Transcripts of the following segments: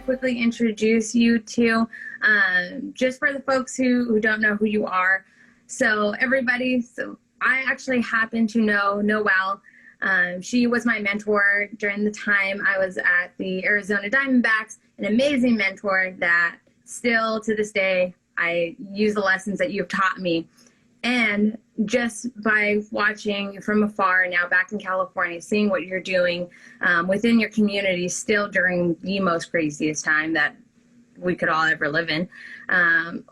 quickly introduce you to, just for the folks who don't know who you are. So everybody, so I actually happen to know Noel. She was my mentor during the time I was at the Arizona Diamondbacks, an amazing mentor that still to this day, I use the lessons that you've taught me. And just by watching from afar now back in California, seeing what you're doing within your community still during the most craziest time that we could all ever live in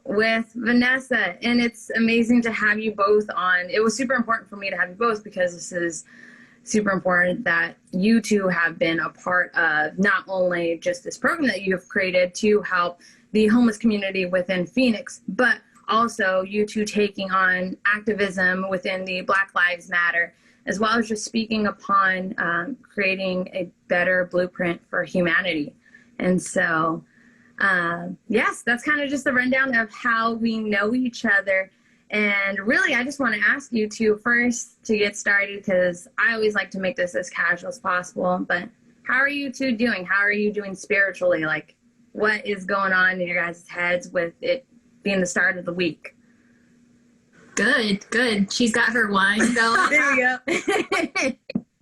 with Vanessa. And it's amazing to have you both on. It was super important for me to have you both because this is super important that you two have been a part of not only just this program that you have created to help the homeless community within Phoenix, but also you two taking on activism within the Black Lives Matter, as well as just speaking upon creating a better blueprint for humanity. And so, yes, that's kind of just the rundown of how we know each other. And really, I just want to ask you two first to get started, because I always like to make this as casual as possible, but how are you two doing? How are you doing spiritually? Like, what is going on in your guys' heads with it being the start of the week? Good, good. She's got her wine going. There you go.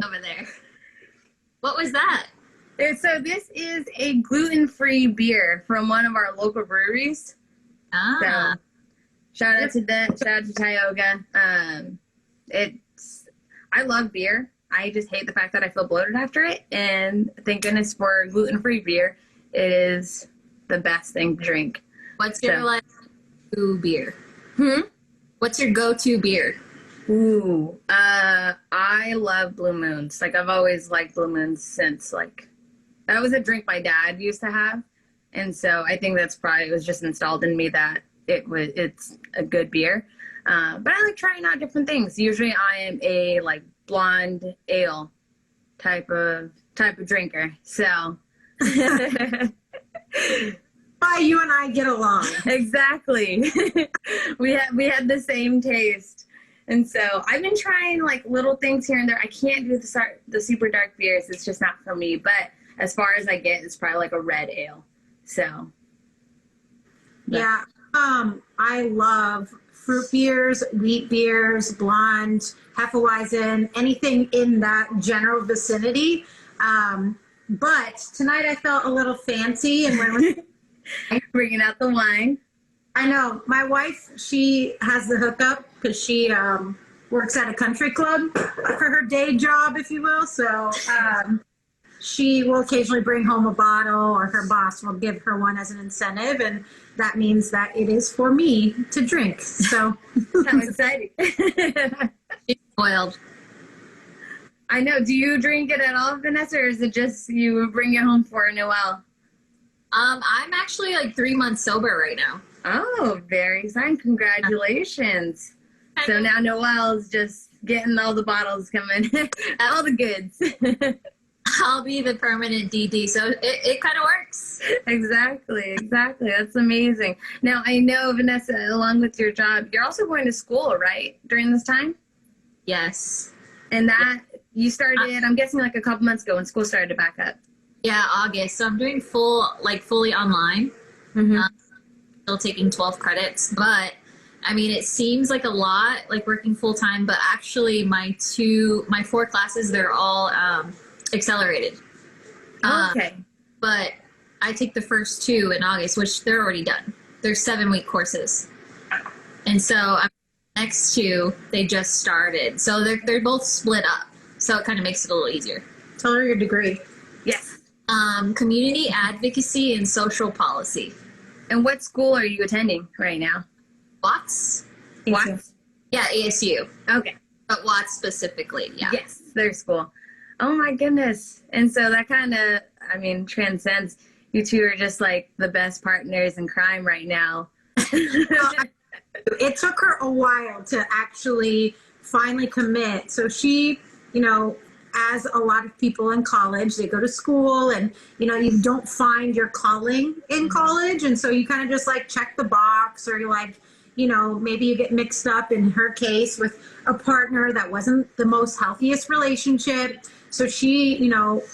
Over there. What was that? So this is a gluten-free beer from one of our local breweries. Ah. So shout out to that. Shout out to Tioga. I love beer. I just hate the fact that I feel bloated after it. And thank goodness for gluten-free beer. It is the best thing to drink. What's your like go-to beer? Hmm? What's your go-to beer? Ooh, I love Blue Moons. Like, I've always liked Blue Moons since, like, that was a drink my dad used to have. And so I think that's probably, it was just installed in me that it's a good beer. But I like trying out different things. Usually I am a, like, blonde ale type of drinker. So. Why you and I get along. Exactly. we had the same taste. And so I've been trying like little things here and there. I can't do the super dark beers. It's just not for me. But as far as I get, it's probably like a red ale. So. But. Yeah. I love fruit beers, wheat beers, blonde, Hefeweizen, anything in that general vicinity. But tonight I felt a little fancy and went with bringing out the wine. I know. My wife, she has the hookup because she works at a country club for her day job, if you will. So she will occasionally bring home a bottle, or her boss will give her one as an incentive. And that means that it is for me to drink. So how exciting. She's spoiled. I know. Do you drink it at all, Vanessa, or is it just you bring it home for Noel? I'm actually like 3 months sober right now. Oh, very exciting. Congratulations. So now Noel's just getting all the bottles coming, all the goods. I'll be the permanent DD, so it kind of works. Exactly. That's amazing. Now, I know, Vanessa, along with your job, you're also going to school, right, during this time? Yes. And that, you started, I'm guessing like a couple months ago when school started to back up. Yeah, August. So I'm doing fully online. Mm-hmm. Still taking 12 credits, but I mean, it seems like a lot, like working full time, but actually my 4 classes, they're all accelerated. Okay. But I take the first 2 in August, which they're already done. They're 7-week courses. And so next 2, they just started. So they're both split up. So it kind of makes it a little easier. tell her your degree. Yes. Community advocacy and social policy. And what school are you attending right now? Watts? Watts? Yeah, ASU. Okay. But Watts specifically, yeah. Yes, their school. Oh my goodness. And so that kind of, I mean, transcends. You two are just like the best partners in crime right now. It took her a while to actually finally commit. So she, as a lot of people in college, they go to school and, you don't find your calling in college. And so you kind of just like check the box, or you're like, maybe you get mixed up in her case with a partner that wasn't the most healthiest relationship. So she,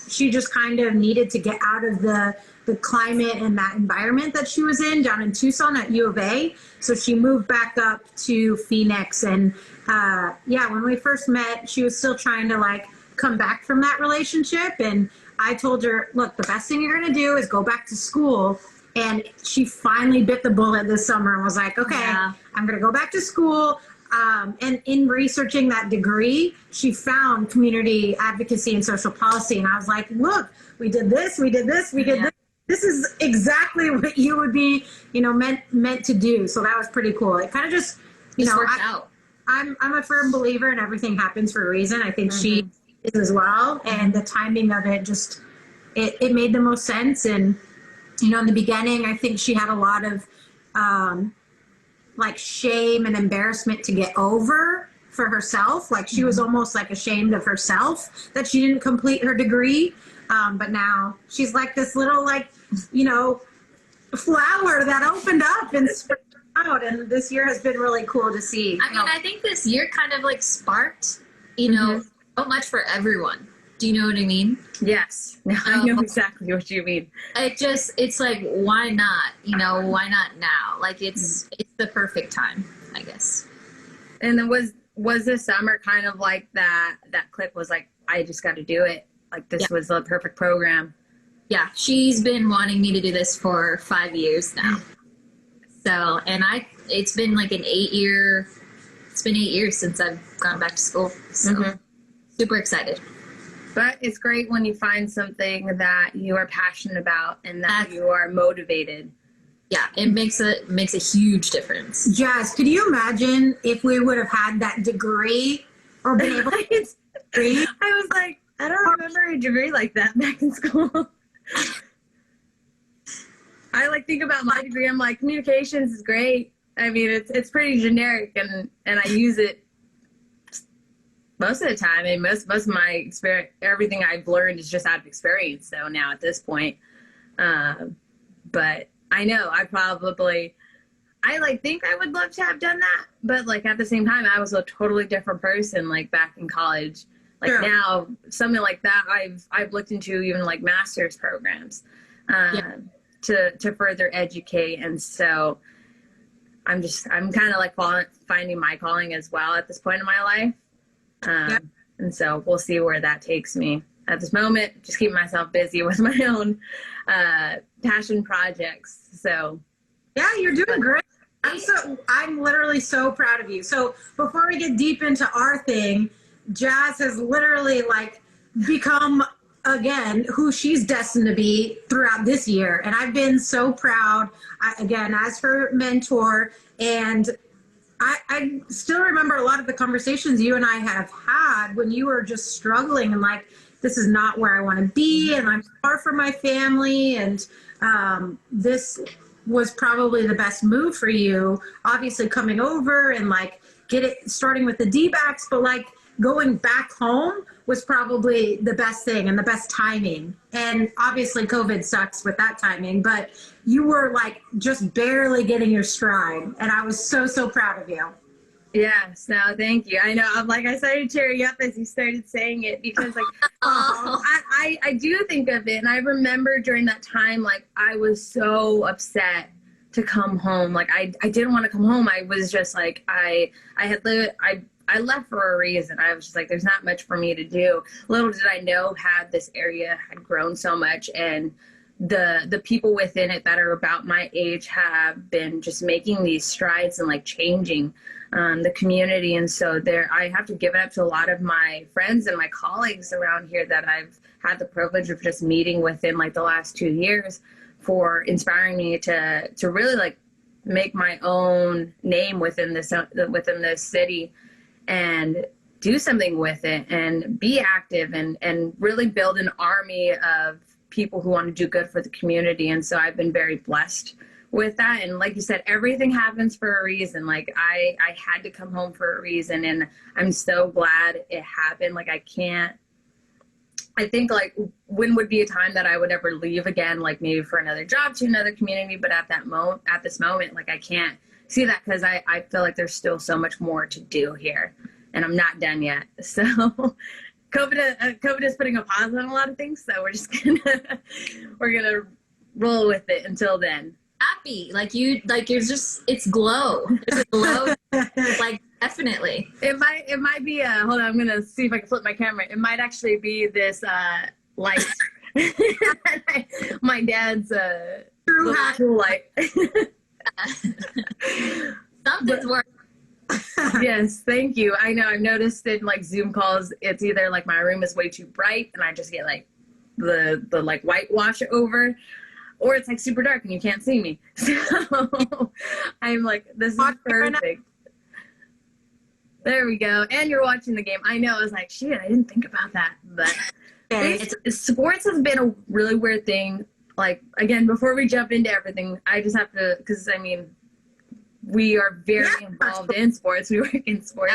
she just kind of needed to get out of the the climate and that environment that she was in down in Tucson at U of A. So she moved back up to Phoenix. And when we first met, she was still trying to like come back from that relationship. And I told her, look, the best thing you're going to do is go back to school. And she finally bit the bullet this summer and was like, okay, I'm going to go back to school. And in researching that degree, she found community advocacy and social policy. And I was like, look, we did this, we did this, we did this. This is exactly what you would be, meant to do. So that was pretty cool. It kind of just, worked out. I'm a firm believer in everything happens for a reason. I think she is as well. And the timing of it just, it made the most sense. And, in the beginning, I think she had a lot of like shame and embarrassment to get over for herself. Like she was almost like ashamed of herself that she didn't complete her degree. But now she's like this little flower that opened up and spread out. And this year has been really cool to see. I think this year kind of like sparked, so much for everyone. Do you know what I mean? Yes. I know exactly what you mean. It's like, why not? Why not now? Like it's the perfect time, I guess. And then was this summer kind of like that click was like, I just got to do it. Like this was the perfect program. Yeah. She's been wanting me to do this for 5 years now. So, and it's been like it's been 8 years since I've gone back to school. So super excited. But it's great when you find something that you are passionate about and that you are motivated. Yeah, it makes a huge difference. Jazz, could you imagine if we would have had that degree or been able to get a degree? I was like, I don't remember a degree like that back in school. I like think about my degree. I'm like, communications is great. I mean, it's pretty generic and I use it most of the time. And most of my experience, everything I've learned is just out of experience. So now at this point, but I know I think I would love to have done that. But like at the same time, I was a totally different person, like back in college. Like now something like that, I've looked into even like master's programs, to further educate. And so I'm kind of like finding my calling as well at this point in my life. And so we'll see where that takes me. At this moment, just keep myself busy with my own passion projects. So yeah, you're doing great. I'm literally so proud of you. So before we get deep into our thing, Jazz has literally like become again who she's destined to be throughout this year. And I've been so proud, again, as her mentor. And I still remember a lot of the conversations you and I have had when you were just struggling and like, this is not where I want to be and I'm far from my family. And this was probably the best move for you, obviously coming over and like starting with the D-backs, but like going back home was probably the best thing and the best timing. And obviously COVID sucks with that timing, but you were like just barely getting your stride. And I was so, so proud of you. Yes, no, thank you. I know, I started tearing up as you started saying it because like, I do think of it. And I remember during that time, like I was so upset to come home. Like I didn't want to come home. I was just like, I left for a reason. I was just like, there's not much for me to do. Little did I know this area had grown so much, and the people within it that are about my age have been just making these strides and like changing the community. And so I have to give it up to a lot of my friends and my colleagues around here that I've had the privilege of just meeting within like the last 2 years for inspiring me to really like make my own name within this city and do something with it and be active and really build an army of people who want to do good for the community. And so I've been very blessed with that. And like you said, everything happens for a reason. Like I had to come home for a reason, and I'm so glad it happened. Like I think like when would be a time that I would ever leave again, like maybe for another job to another community. But at this moment, like I can't see that because I feel like there's still so much more to do here and I'm not done yet. So COVID is putting a pause on a lot of things. So we're gonna roll with it until then. Happy, like you're just, it's glow. There's a glow, like definitely. It might be hold on, I'm gonna see if I can flip my camera. It might actually be this light. My dad's True cool light. Something's working. Yes, thank you. I know I've noticed in like Zoom calls, it's either like my room is way too bright and I just get like the like whitewash over, or it's like super dark and you can't see me. So I'm like, this is perfect. There we go. And you're watching the game. I know. I was like, shit, I didn't think about that. But sports has been a really weird thing. Like, again, before we jump into everything, I just have to, because I mean, we are very involved in sports. We work in sports.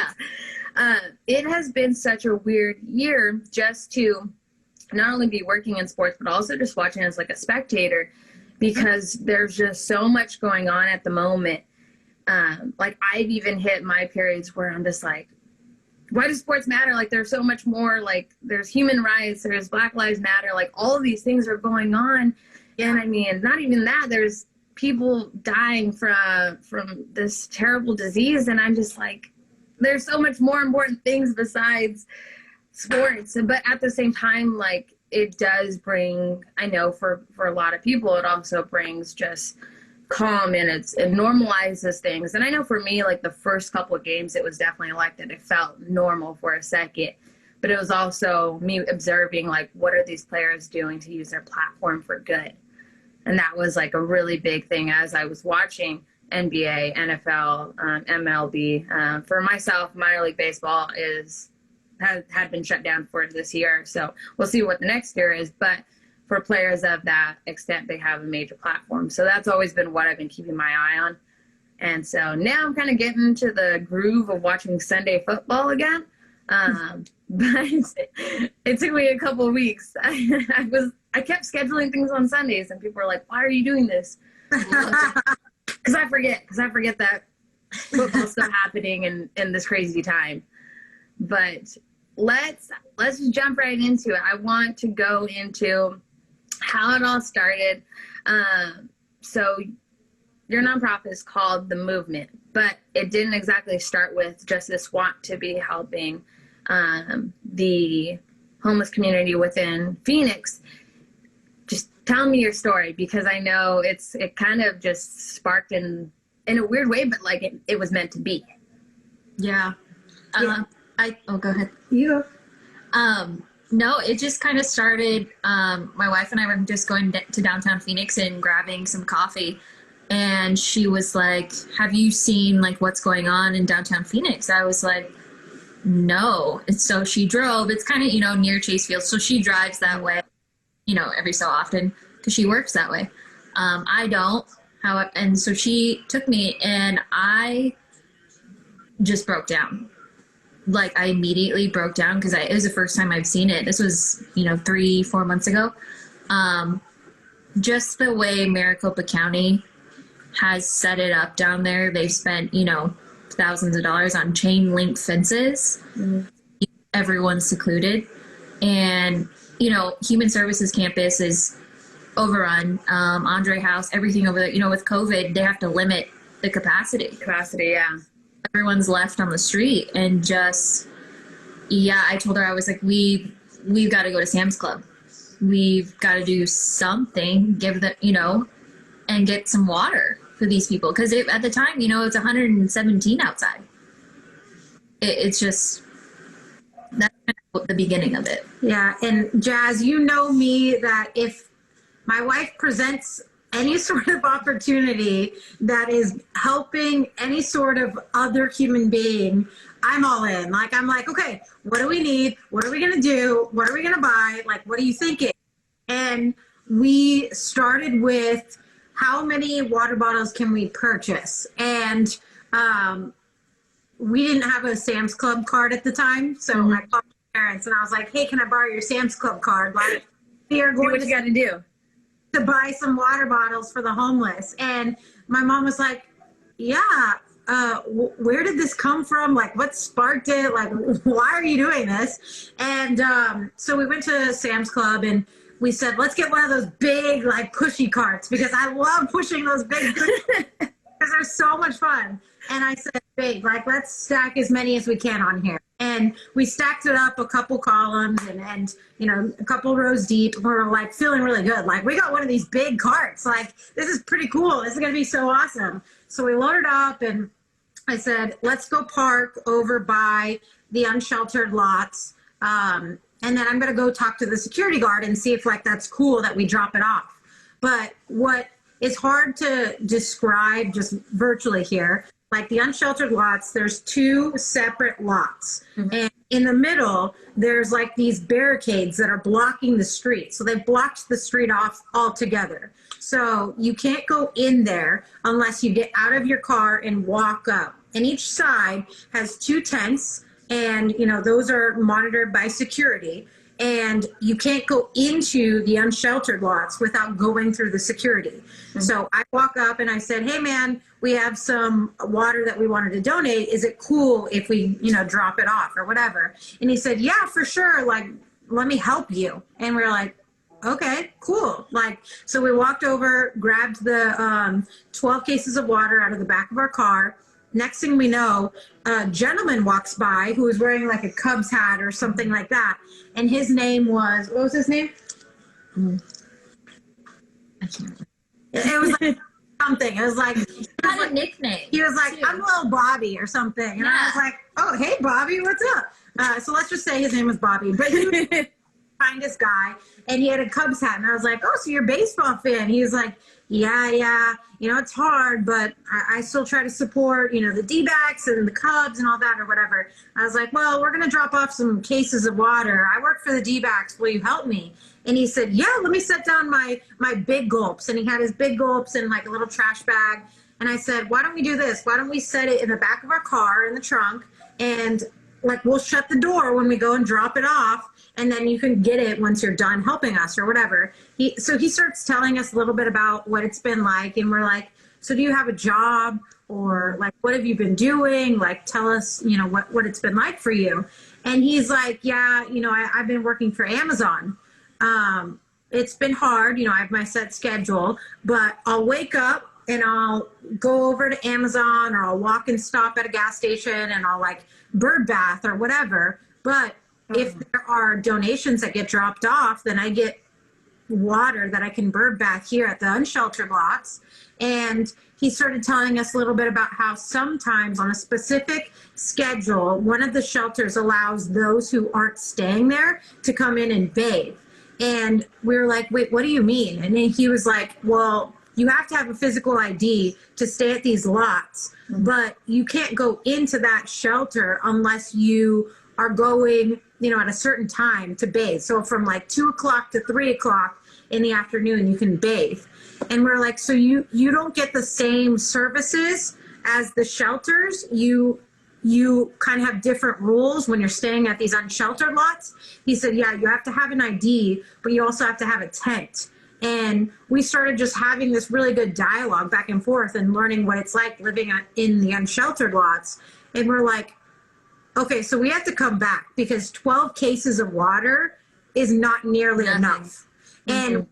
Yeah. It has been such a weird year just to not only be working in sports, but also just watching as like a spectator, because there's just so much going on at the moment. Like I've even hit my periods where I'm just like, why does sports matter? Like there's so much more, like there's human rights, there's Black Lives Matter, like all of these things are going on. And I mean, not even that, there's people dying from this terrible disease. And I'm just like, there's so much more important things besides sports. But at the same time, like it does bring, I know for a lot of people, it also brings just calm, and it normalizes things. And I know for me, like the first couple of games, it was definitely like that. It felt normal for a second, but it was also me observing like, what are these players doing to use their platform for good? And that was like a really big thing as I was watching NBA, NFL, MLB. For myself, minor league baseball had been shut down for this year. So we'll see what the next year is. But for players of that extent, they have a major platform. So that's always been what I've been keeping my eye on. And so now I'm kind of getting into the groove of watching Sunday football again. But it took me a couple of weeks. I kept scheduling things on Sundays, and people were like, why are you doing this? Because I forget that football's still happening in this crazy time. But let's just jump right into it. I want to go into how it all started. So your nonprofit is called The Movement, but it didn't exactly start with just this want to be helping the homeless community within Phoenix. Just tell me your story, because I know it kind of just sparked in a weird way, but like it was meant to be. Yeah. Go ahead. You. No, it just kind of started. My wife and I were just going to downtown Phoenix and grabbing some coffee. And she was like, have you seen like what's going on in downtown Phoenix? I was like, no. And so she drove. It's kind of, near Chase Field. So she drives that way, every so often because she works that way. I don't. And so she took me, and I just broke down. Like I immediately broke down because it was the first time I've seen it. This was, 3-4 months ago. Just the way Maricopa County has set it up down there. They've spent, thousands of dollars on chain link fences. Mm-hmm. Everyone's secluded. And, Human Services campus is overrun. Andre House, everything over there, with COVID, they have to limit the capacity. Yeah. Everyone's left on the street, and just, I told her, I was like, we've got to go to Sam's Club. We've got to do something, give them, and get some water for these people. Because at the time, it's 117 outside. It's just, that's kind of the beginning of it. Yeah. And Jazz, me that if my wife presents any sort of opportunity that is helping any sort of other human being, I'm all in. Like, I'm like, okay, what do we need? What are we going to do? What are we going to buy? Like, what are you thinking? And we started with how many water bottles can we purchase? And we didn't have a Sam's Club card at the time. So I called my parents and I was like, hey, can I borrow your Sam's Club card? Like, we are going to got to do to buy some water bottles for the homeless. And my mom was like, yeah, where did this come from? Like, what sparked it? Like, why are you doing this? And so we went to Sam's Club, and we said, let's get one of those big, like, pushy carts, because I love pushing those big because they're so much fun. And I said, babe, like, let's stack as many as we can on here. And we stacked it up a couple columns and you know, a couple rows deep. We were like feeling really good. Like, we got one of these big carts. Like, this is pretty cool. This is going to be so awesome. So we loaded up, and I said, let's go park over by the unsheltered lots. And then I'm going to go talk to the security guard and see if, like, that's cool that we drop it off. But what is hard to describe just virtually here, like the unsheltered lots, there's 2 separate lots. Mm-hmm. And in the middle, there's like these barricades that are blocking the street. So they've blocked the street off altogether. So you can't go in there unless you get out of your car and walk up. And each side has 2 tents. And, you know, those are monitored by security. And you can't go into the unsheltered lots without going through the security. Mm-hmm. So I walk up and I said, hey, man, we have some water that we wanted to donate. Is it cool if we, you know, drop it off or whatever? And he said, yeah, for sure. Like, let me help you. And we were like, okay, cool. Like, so we walked over, grabbed the 12 cases of water out of the back of our car. Next thing we know, a gentleman walks by who was wearing like a Cubs hat or something like that. And his name was, what was his name? I can't remember. It was like something. It was like, He had a nickname. he was like, I'm little Bobby or something. And Yeah. I was like, oh, hey, Bobby, what's up? So let's just say his name was Bobby. But he was the kindest guy. And he had a Cubs hat. And I was like, oh, so you're a baseball fan? He was like, yeah. You know, it's hard, but I still try to support, you know, the D-backs and the Cubs and all that or whatever. I was like, well, we're going to drop off some cases of water. I work for the D-backs. Will you help me? And he said, yeah, let me set down my big gulps. And he had his big gulps in like a little trash bag. And I said, why don't we do this? Why don't we set it in the back of our car in the trunk, and like we'll shut the door when we go and drop it off, and then you can get it once you're done helping us or whatever. So he starts telling us a little bit about what it's been like, and we're like, so do you have a job, or like what have you been doing? Like, tell us, you know, what it's been like for you. And he's like, yeah, you know, I've been working for Amazon. It's been hard, you know, I have my set schedule, but I'll wake up and I'll go over to Amazon, or I'll walk and stop at a gas station, and I'll like bird bath or whatever. But if there are donations that get dropped off, then I get water that I can bird bath here at the unsheltered lots. And he started telling us a little bit about how sometimes on a specific schedule, one of the shelters allows those who aren't staying there to come in and bathe. And we were like, wait, what do you mean? And then he was like, well, you have to have a physical ID to stay at these lots, but you can't go into that shelter unless you are going, you know, at a certain time to bathe. So from like 2 o'clock to 3 o'clock in the afternoon, you can bathe. And we're like, so you don't get the same services as the shelters. You kind of have different rules when you're staying at these unsheltered lots. He said, yeah, you have to have an ID, but you also have to have a tent. And we started just having this really good dialogue back and forth and learning what it's like living in the unsheltered lots. And we're like, okay, so we have to come back because 12 cases of water is not nearly enough. Mm-hmm.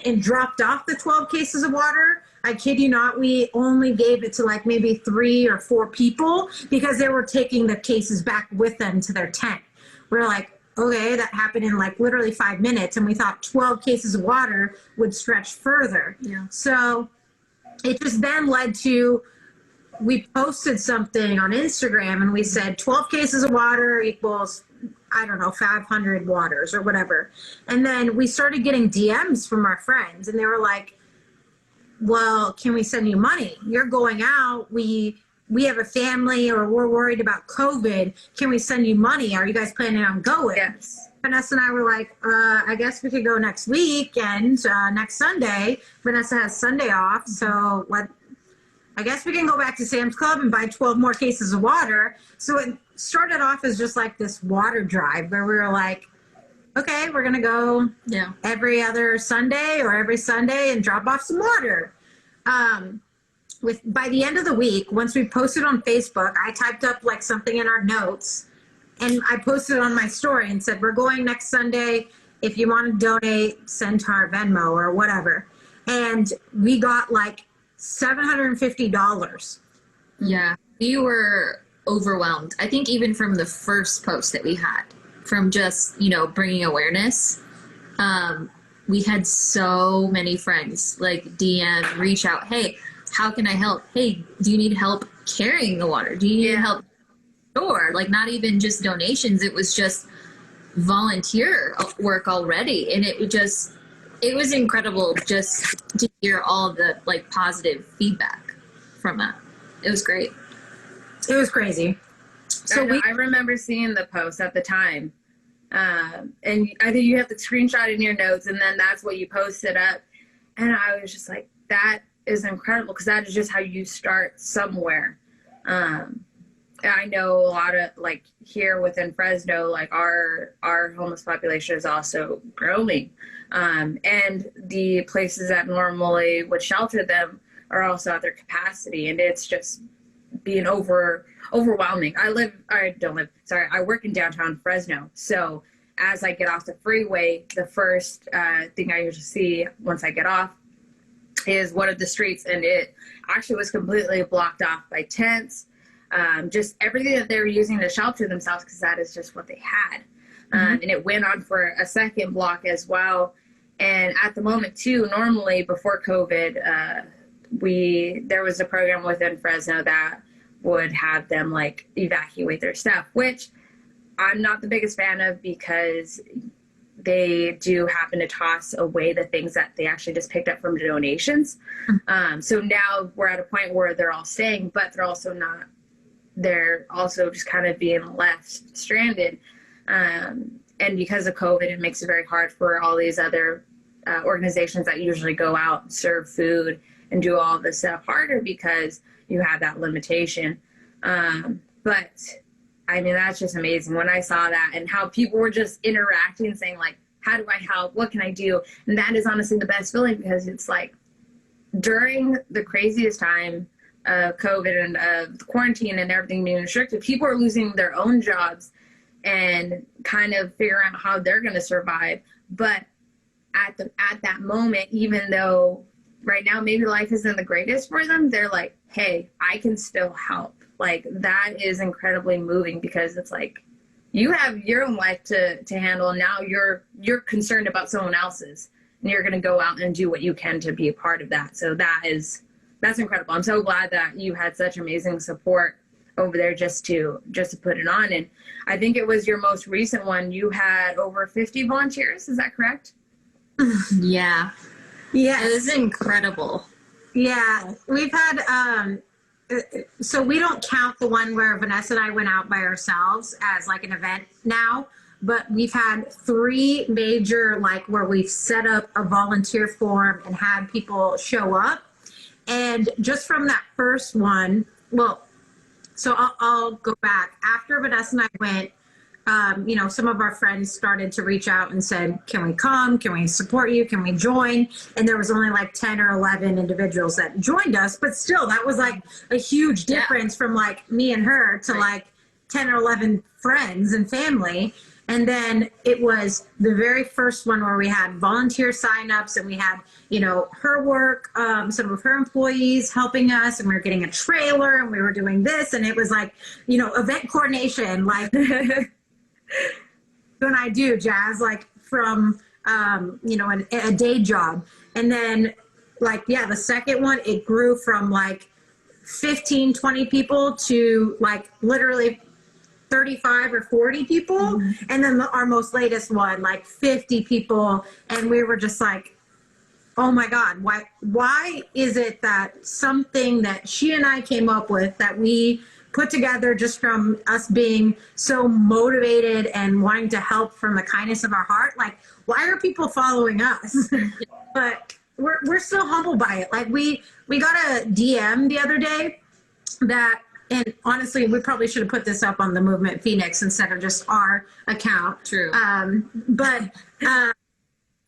And dropped off the 12 cases of water. I kid you not, we only gave it to like maybe 3 or 4 people because they were taking the cases back with them to their tent. We're like, okay, that happened in like literally 5 minutes, and we thought 12 cases of water would stretch further. Yeah. So it just then led to, we posted something on Instagram and we said 12 cases of water equals, I don't know, 500 waters or whatever. And then we started getting DMs from our friends, and they were like, well, can we send you money? You're going out. We have a family, or we're worried about COVID. Can we send you money? Are you guys planning on going? Yes. Vanessa and I were like, I guess we could go next weekend, next Sunday. Vanessa has Sunday off. So I guess we can go back to Sam's Club and buy 12 more cases of water. So it started off as just like this water drive where we were like, okay, we're going to go every other Sunday or every Sunday and drop off some water. By the end of the week, once we posted on Facebook, I typed up like something in our notes, and I posted on my story and said, we're going next Sunday if you want to donate, send to our Venmo or whatever. And we got like $750. Yeah, we were overwhelmed. I think even from the first post that we had, from just, bringing awareness, we had so many friends like DM, reach out, hey, how can I help? Hey, do you need help carrying the water? Do you need help? Sure. Like, not even just donations. It was just volunteer work already. And it was incredible just to hear all the like positive feedback from that. It was great. It was crazy. So I remember seeing the post at the time. And I think you have the screenshot in your notes, and then that's what you posted up. And I was just like, that is incredible, because that is just how you start somewhere. I know a lot of, like, here within Fresno, like, our homeless population is also growing. And the places that normally would shelter them are also at their capacity, and it's just being overwhelming. I work in downtown Fresno. So as I get off the freeway, the first thing I usually see once I get off is one of the streets, and it actually was completely blocked off by tents, just everything that they were using to shelter themselves, because that is just what they had. And it went on for a second block as well. And at the moment too, normally before COVID, there was a program within Fresno that would have them like evacuate their stuff, which I'm not the biggest fan of, because they do happen to toss away the things that they actually just picked up from donations. So now we're at a point where they're all staying, but they're also not. They're also just kind of being left stranded. And because of COVID, it makes it very hard for all these other organizations that usually go out and serve food and do all this stuff harder, because you have that limitation. But I mean, that's just amazing when I saw that, and how people were just interacting, saying like, how do I help? What can I do? And that is honestly the best feeling, because it's like during the craziest time of COVID and of quarantine and everything being restricted, people are losing their own jobs and kind of figuring out how they're going to survive. But at that moment, even though right now maybe life isn't the greatest for them, they're like, hey, I can still help. Like, that is incredibly moving, because it's like you have your own life to handle, and now you're concerned about someone else's, and you're going to go out and do what you can to be a part of that. So that's incredible. I'm so glad that you had such amazing support over there just to put it on. And I think it was your most recent one. You had over 50 volunteers. Is that correct? Yeah. Yes. It was incredible. Yeah. We've had, so we don't count the one where Vanessa and I went out by ourselves as like an event now, but we've had 3 major, like, where we've set up a volunteer form and had people show up. And just from that first one, well, so I'll go back. After Vanessa and I went, some of our friends started to reach out and said, can we come? Can we support you? Can we join? And there was only like 10 or 11 individuals that joined us, but still that was like a huge difference from like me and her to like 10 or 11 friends and family. And then it was the very first one where we had volunteer signups, and we had, her work, some of her employees helping us, and we were getting a trailer, and we were doing this, and it was like, event coordination, like when I do, Jazz, like from, a day job. And then the second one, it grew from like 15, 20 people to like literally 35 or 40 people. And then our most latest one, like 50 people. And we were just like, oh my God, why is it that something that she and I came up with, that we put together just from us being so motivated and wanting to help from the kindness of our heart, like, why are people following us? But we're still humbled by it. Like, we got a DM the other day that, and honestly, we probably should have put this up on the Movement Phoenix instead of just our account. True.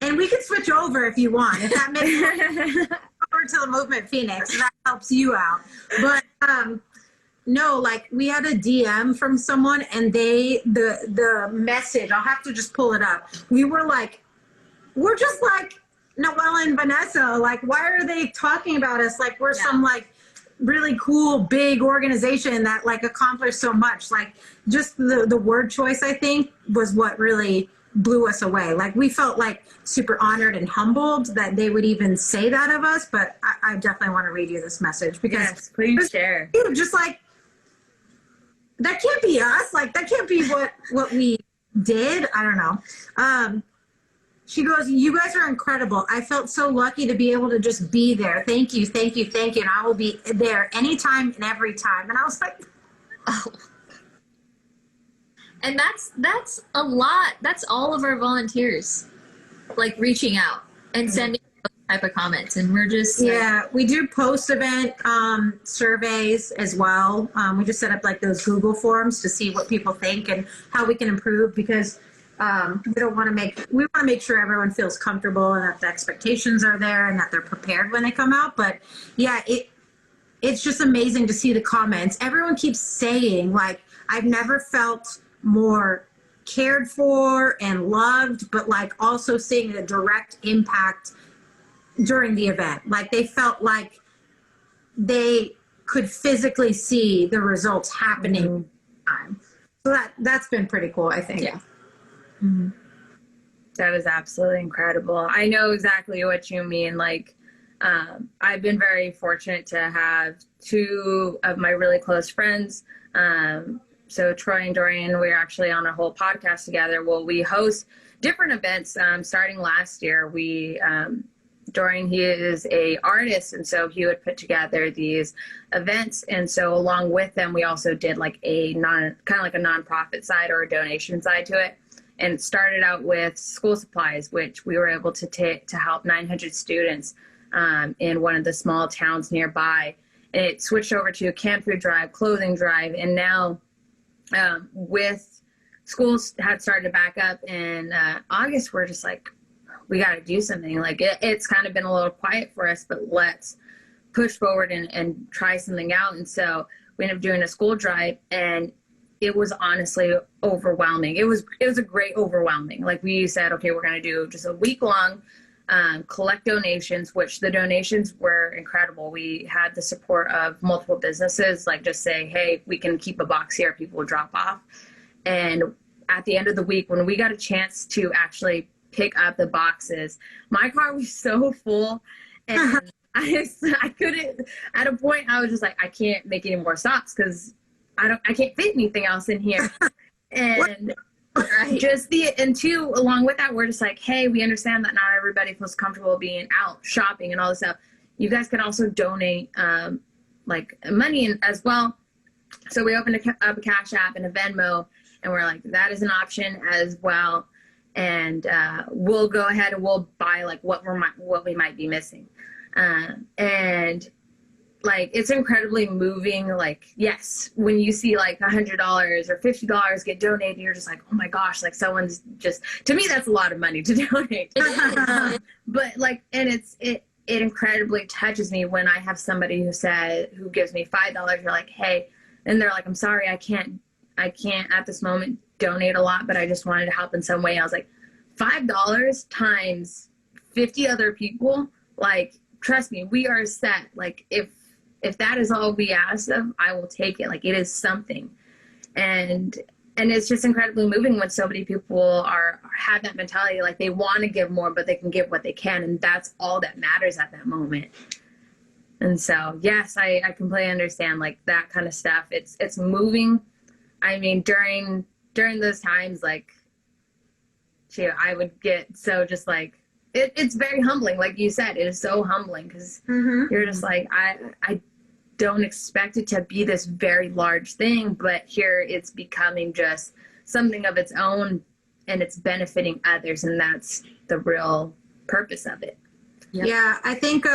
And we can switch over if you want, if that makes sense, over to the Movement Phoenix. That helps you out. But No, like we had a DM from someone and the message, I'll have to just pull it up. We're just like Noel and Vanessa, like why are they talking about us like we're some like really cool big organization that like accomplished so much. Like just the word choice, I think, was what really blew us away. Like we felt like super honored and humbled that they would even say that of us. But I definitely want to read you this message because yes, please share. Just like that can't be us. Like that can't be what we did. I don't know. She goes, you guys are incredible. I felt so lucky to be able to just be there. Thank you, thank you, thank you. And I will be there anytime and every time. And I was like, oh. And that's a lot. That's all of our volunteers, like reaching out and sending those type of comments. And we're just we do post-event surveys as well. We just set up like those Google forms to see what people think and how we can improve because we want to make sure everyone feels comfortable and that the expectations are there and that they're prepared when they come out. But yeah, it's just amazing to see the comments. Everyone keeps saying like, I've never felt more cared for and loved, but like also seeing the direct impact during the event. Like they felt like they could physically see the results happening. So that's been pretty cool, I think. Yeah. Mm-hmm. That is absolutely incredible. I know exactly what you mean. Like, I've been very fortunate to have two of my really close friends. So Troy and Dorian, we're actually on a whole podcast together. Well, we host different events. Starting last year, Dorian, he is a artist, and so he would put together these events. And so along with them, we also did like kind of like a nonprofit side or a donation side to it. And it started out with school supplies, which we were able to help 900 students in one of the small towns nearby. And it switched over to a camp food drive, clothing drive, and now with schools had started back up in August, we're just like, we got to do something. Like it's kind of been a little quiet for us, but let's push forward and try something out. And so we ended up doing a school drive, and it was honestly overwhelming. It was a great overwhelming. Like we said, okay, we're going to do just a week long, collect donations, which the donations were incredible. We had the support of multiple businesses, like just say, hey, we can keep a box here. People will drop off. And at the end of the week, when we got a chance to actually pick up the boxes, my car was so full, and I couldn't, at a point I was just like, I can't make any more stops because I can't fit anything else in here. And along with that, we're just like, hey, we understand that not everybody feels comfortable being out shopping and all this stuff. You guys can also donate like money as well. So we opened up a Cash App and a Venmo, and we're like, that is an option as well. And we'll go ahead and we'll buy like what we might be missing. And like, it's incredibly moving. Like, yes, when you see like $100 or $50 get donated, you're just like, oh my gosh, like someone's just, to me, that's a lot of money to donate. But like, and it incredibly touches me when I have somebody who gives me $5. You're like, hey, and they're like, I'm sorry, I can't at this moment donate a lot, but I just wanted to help in some way. I was like, $5 times 50 other people, like, trust me, we are set. Like, if that is all we ask of, I will take it. Like, it is something. And it's just incredibly moving when so many people have that mentality, like they want to give more, but they can give what they can. And that's all that matters at that moment. And so, yes, I completely understand like that kind of stuff. It's moving. I mean, during those times, like, I would get so just like, it's very humbling. Like you said, it is so humbling because you're just like, I don't expect it to be this very large thing, but here it's becoming just something of its own, and it's benefiting others, and that's the real purpose of it. Yep. Yeah, I think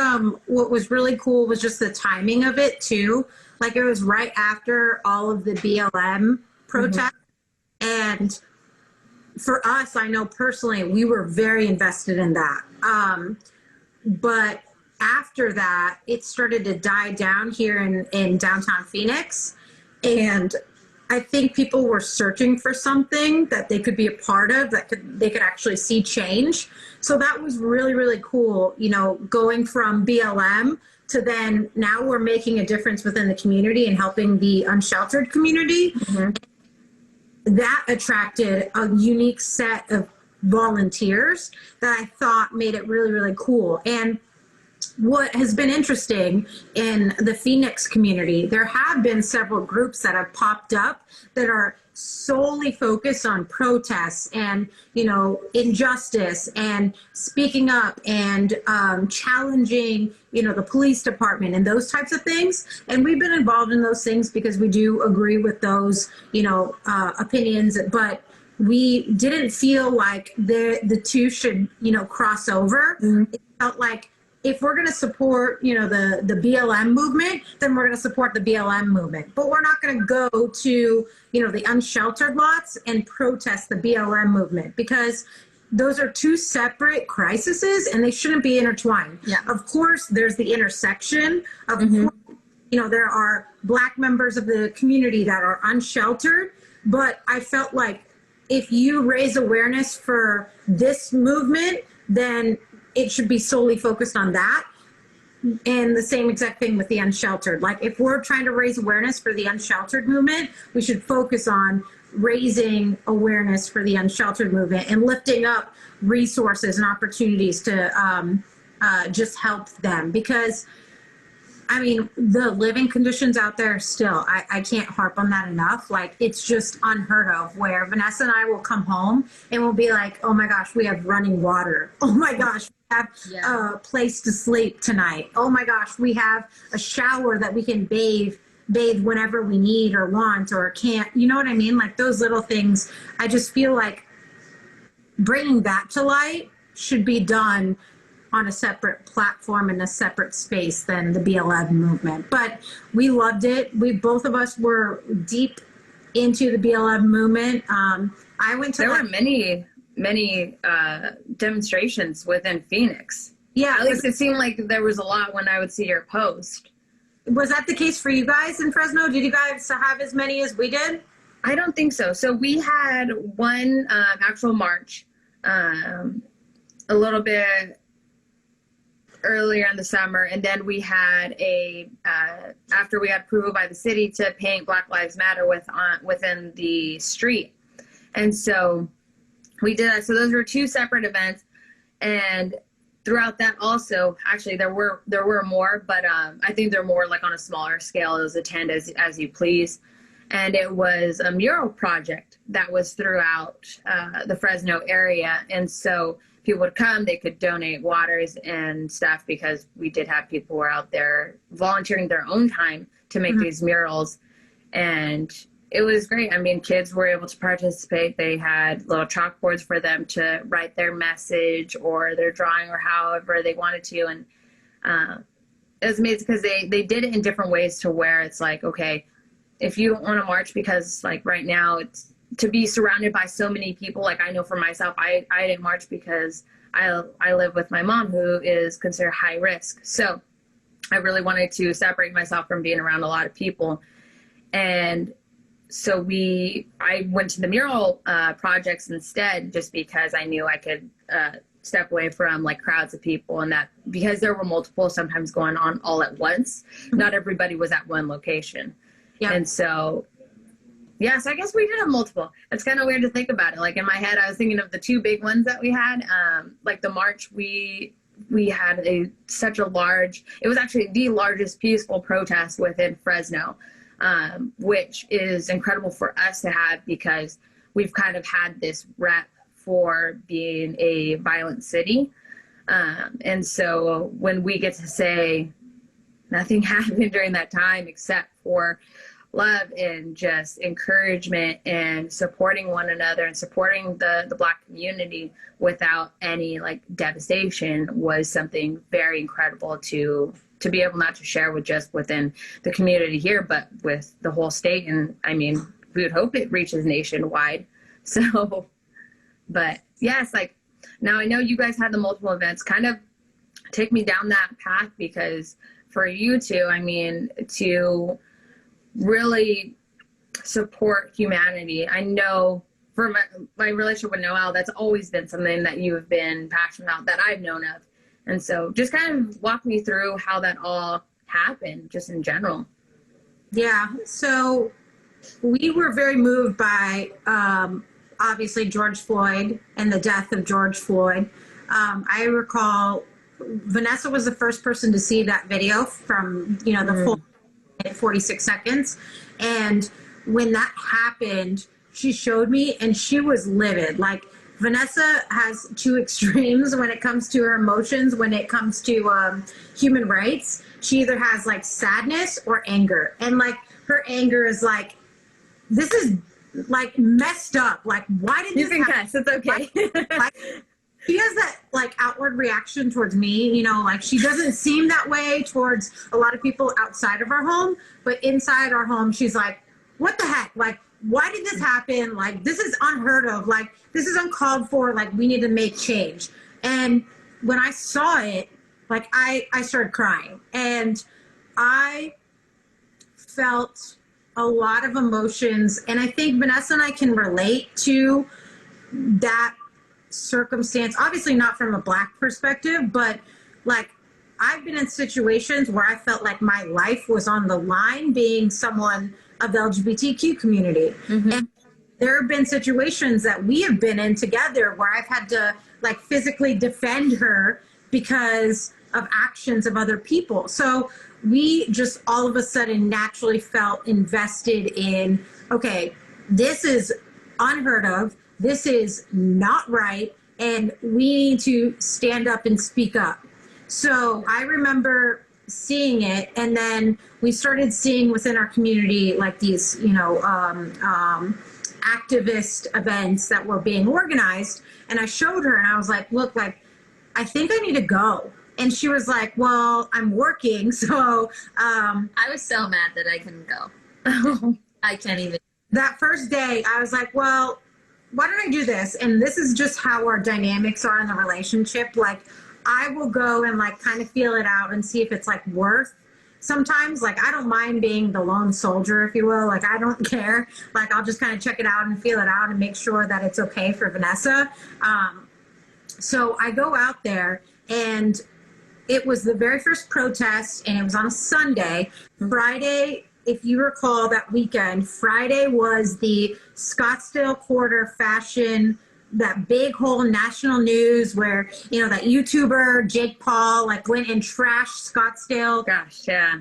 what was really cool was just the timing of it too. Like, it was right after all of the BLM protests, and for us, I know personally, we were very invested in that. But after that, it started to die down here in downtown Phoenix. And I think people were searching for something that they could be a part of, that they could actually see change. So that was really, really cool, you know, going from BLM to then now we're making a difference within the community and helping the unsheltered community. That attracted a unique set of volunteers that I thought made it really, really cool. And what has been interesting in the Phoenix community, there have been several groups that have popped up that are solely focused on protests and, you know, injustice and speaking up and challenging, you know, the police department and those types of things. And we've been involved in those things because we do agree with those, you know, opinions, but we didn't feel like the two should, you know, cross over. It felt like if we're going to support, you know, the BLM movement, then we're going to support the BLM movement. But we're not going to go to, you know, the unsheltered lots and protest the BLM movement, because those are two separate crises and they shouldn't be intertwined. Yeah. Of course, there's the intersection. Of course, you know, there are Black members of the community that are unsheltered. But I felt like if you raise awareness for this movement, then it should be solely focused on that. And the same exact thing with the unsheltered. Like if we're trying to raise awareness for the unsheltered movement, we should focus on raising awareness for the unsheltered movement and lifting up resources and opportunities to just help them. Because I mean, the living conditions out there still, I can't harp on that enough. Like, it's just unheard of where Vanessa and I will come home and we'll be like, oh my gosh, we have running water. Oh my gosh, we have a place to sleep tonight. Oh my gosh, we have a shower that we can bathe whenever we need or want or can't. You know what I mean? Like those little things, I just feel like bringing that to light should be done on a separate platform in a separate space than the BLM movement. But we loved it. We both of us were deep into the BLM movement. I went to there were many demonstrations within Phoenix. Yeah, at least it seemed like there was a lot when I would see your post. Was that the case for you guys in Fresno? Did you guys have as many as we did? I don't think so. So we had one actual march a little bit earlier in the summer, and then we had a after we had approval by the city to paint Black Lives Matter within the street, and so we did that. So those were two separate events, and throughout that also, actually there were more, but I think they're more like on a smaller scale. It was attend as you please, and it was a mural project that was throughout the Fresno area, and so people would come, they could donate waters and stuff, because we did have people who were out there volunteering their own time to make these murals. And it was great. I mean, kids were able to participate. They had little chalkboards for them to write their message or their drawing or however they wanted to. And it was amazing because they did it in different ways, to where it's like, okay, if you don't want to march, because like right now it's to be surrounded by so many people. Like I know for myself, I didn't march because I live with my mom, who is considered high risk. So I really wanted to separate myself from being around a lot of people. And so I went to the mural projects instead, just because I knew I could step away from like crowds of people, and that because there were multiple sometimes going on all at once, not everybody was at one location. Yeah. And so yes, I guess we did have multiple. It's kind of weird to think about it. Like in my head, I was thinking of the two big ones that we had. Like the march, we had such a large, it was actually the largest peaceful protest within Fresno, which is incredible for us to have, because we've kind of had this rep for being a violent city. And so when we get to say nothing happened during that time except for love and just encouragement and supporting one another and supporting the Black community without any like devastation, was something very incredible to be able not to share with just within the community here, but with the whole state. And I mean, we would hope it reaches nationwide. So, but yes, like now I know you guys had the multiple events. Kind of take me down that path, because for you two, I mean, to really support humanity. I know for my relationship with Noel, that's always been something that you have been passionate about, that I've known of. And so just kind of walk me through how that all happened, just in general. Yeah, so we were very moved by obviously George Floyd and the death of George Floyd. I recall Vanessa was the first person to see that video from, you know, the full 46 seconds. And when that happened, she showed me and she was livid. Like, Vanessa has two extremes when it comes to her emotions, when it comes to human rights. She either has like sadness or anger. And like her anger is like, this is like messed up. Like, why did you this can cuss, it's okay. like, she has that like outward reaction towards me, you know, like she doesn't seem that way towards a lot of people outside of our home, but inside our home, she's like, what the heck? Like, why did this happen? Like, this is unheard of. Like, this is uncalled for. Like, we need to make change. And when I saw it, like, I started crying, and I felt a lot of emotions. And I think Vanessa and I can relate to that circumstance, obviously not from a Black perspective, but like, I've been in situations where I felt like my life was on the line being someone of the LGBTQ community. And there have been situations that we have been in together where I've had to like physically defend her because of actions of other people. So we just all of a sudden naturally felt invested in, okay, this is unheard of. This is not right. And we need to stand up and speak up. So I remember seeing it, and then we started seeing within our community like these, you know, activist events that were being organized. And I showed her, and I was like, look, like, I think I need to go. And she was like, well, I'm working. So I was so mad that I couldn't go. I can't even. That first day, I was like, well, why don't I do this? And this is just how our dynamics are in the relationship. Like, I will go and like kind of feel it out and see if it's like worth. Sometimes, like, I don't mind being the lone soldier, if you will. Like, I don't care. Like, I'll just kind of check it out and feel it out and make sure that it's okay for Vanessa. So I go out there, and it was the very first protest, and it was on a Sunday. Friday, if you recall that weekend, Friday was the Scottsdale Quarter fashion, that big whole national news where, you know, that YouTuber Jake Paul like went and trashed Scottsdale. Gosh, yeah.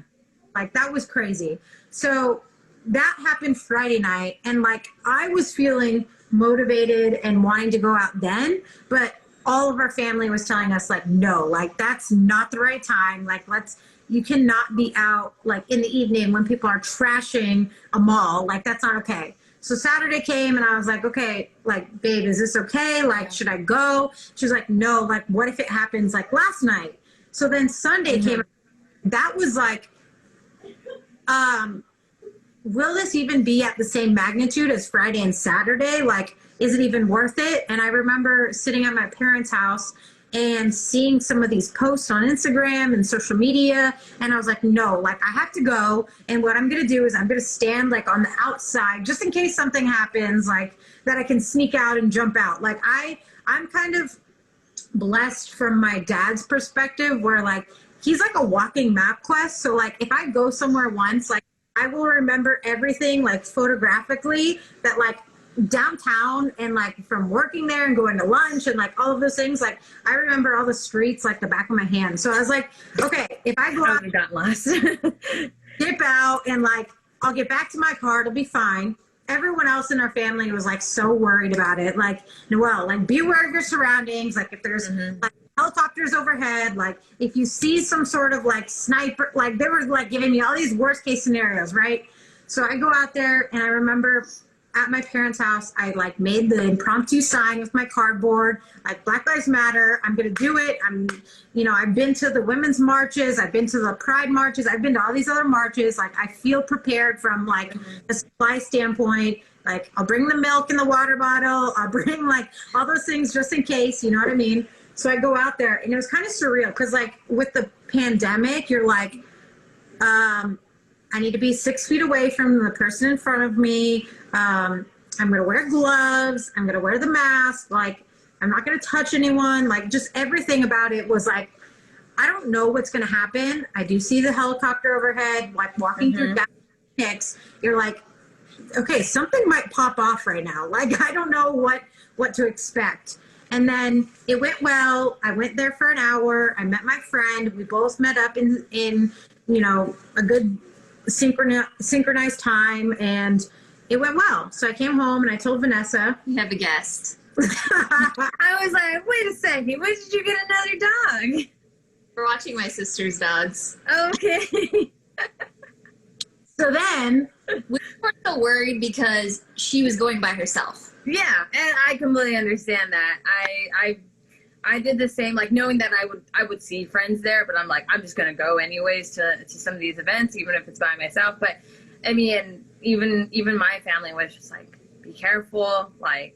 Like, that was crazy. So that happened Friday night, and like, I was feeling motivated and wanting to go out then, but all of our family was telling us like, no, like, that's not the right time. Like, you cannot be out like in the evening when people are trashing a mall. Like, that's not okay. So Saturday came, and I was like, okay, like, babe, is this okay? Like, should I go? She was like, no, like, what if it happens like last night? So then Sunday came. That was like, will this even be at the same magnitude as Friday and Saturday? Like, is it even worth it? And I remember sitting at my parents' house and seeing some of these posts on Instagram and social media. And I was like, no, like, I have to go. And what I'm going to do is I'm going to stand like on the outside just in case something happens, like that I can sneak out and jump out. Like, I'm kind of blessed from my dad's perspective where like, he's like a walking map quest. So like, if I go somewhere once, like, I will remember everything like photographically, that like downtown, and like from working there and going to lunch and like all of those things, like I remember all the streets like the back of my hand. So I was like, okay, if I go out, got lost. dip out, and like I'll get back to my car, it'll be fine. Everyone else in our family was like so worried about it. Like, Noel, like, be aware of your surroundings. Like, if there's like helicopters overhead, like if you see some sort of like sniper, like they were like giving me all these worst case scenarios, right? So I go out there, and I remember at my parents' house, I like made the impromptu sign with my cardboard, like Black Lives Matter. I'm going to do it. I've been to the women's marches. I've been to the pride marches. I've been to all these other marches. Like, I feel prepared from like a supply standpoint. Like, I'll bring the milk in the water bottle. I'll bring like all those things just in case, you know what I mean? So I go out there, and it was kind of surreal because like with the pandemic, you're like, I need to be 6 feet away from the person in front of me. I'm going to wear gloves. I'm going to wear the mask. Like, I'm not going to touch anyone. Like, just everything about it was like, I don't know what's going to happen. I do see the helicopter overhead, like walking through Phoenix. You're like, okay, something might pop off right now. Like, I don't know what to expect. And then it went well. I went there for an hour. I met my friend. We both met up in you know, a good synchronized time, and it went well. So I came home and I told Vanessa. You have a guest. I was like, wait a second, when did you get another dog? We're watching my sister's dogs. Okay. So then We were so worried because she was going by herself. Yeah, and I completely understand that. I did the same, like knowing that I would see friends there, but I'm like, I'm just gonna go anyways to some of these events, even if it's by myself. But I mean, even my family was just like, be careful. Like,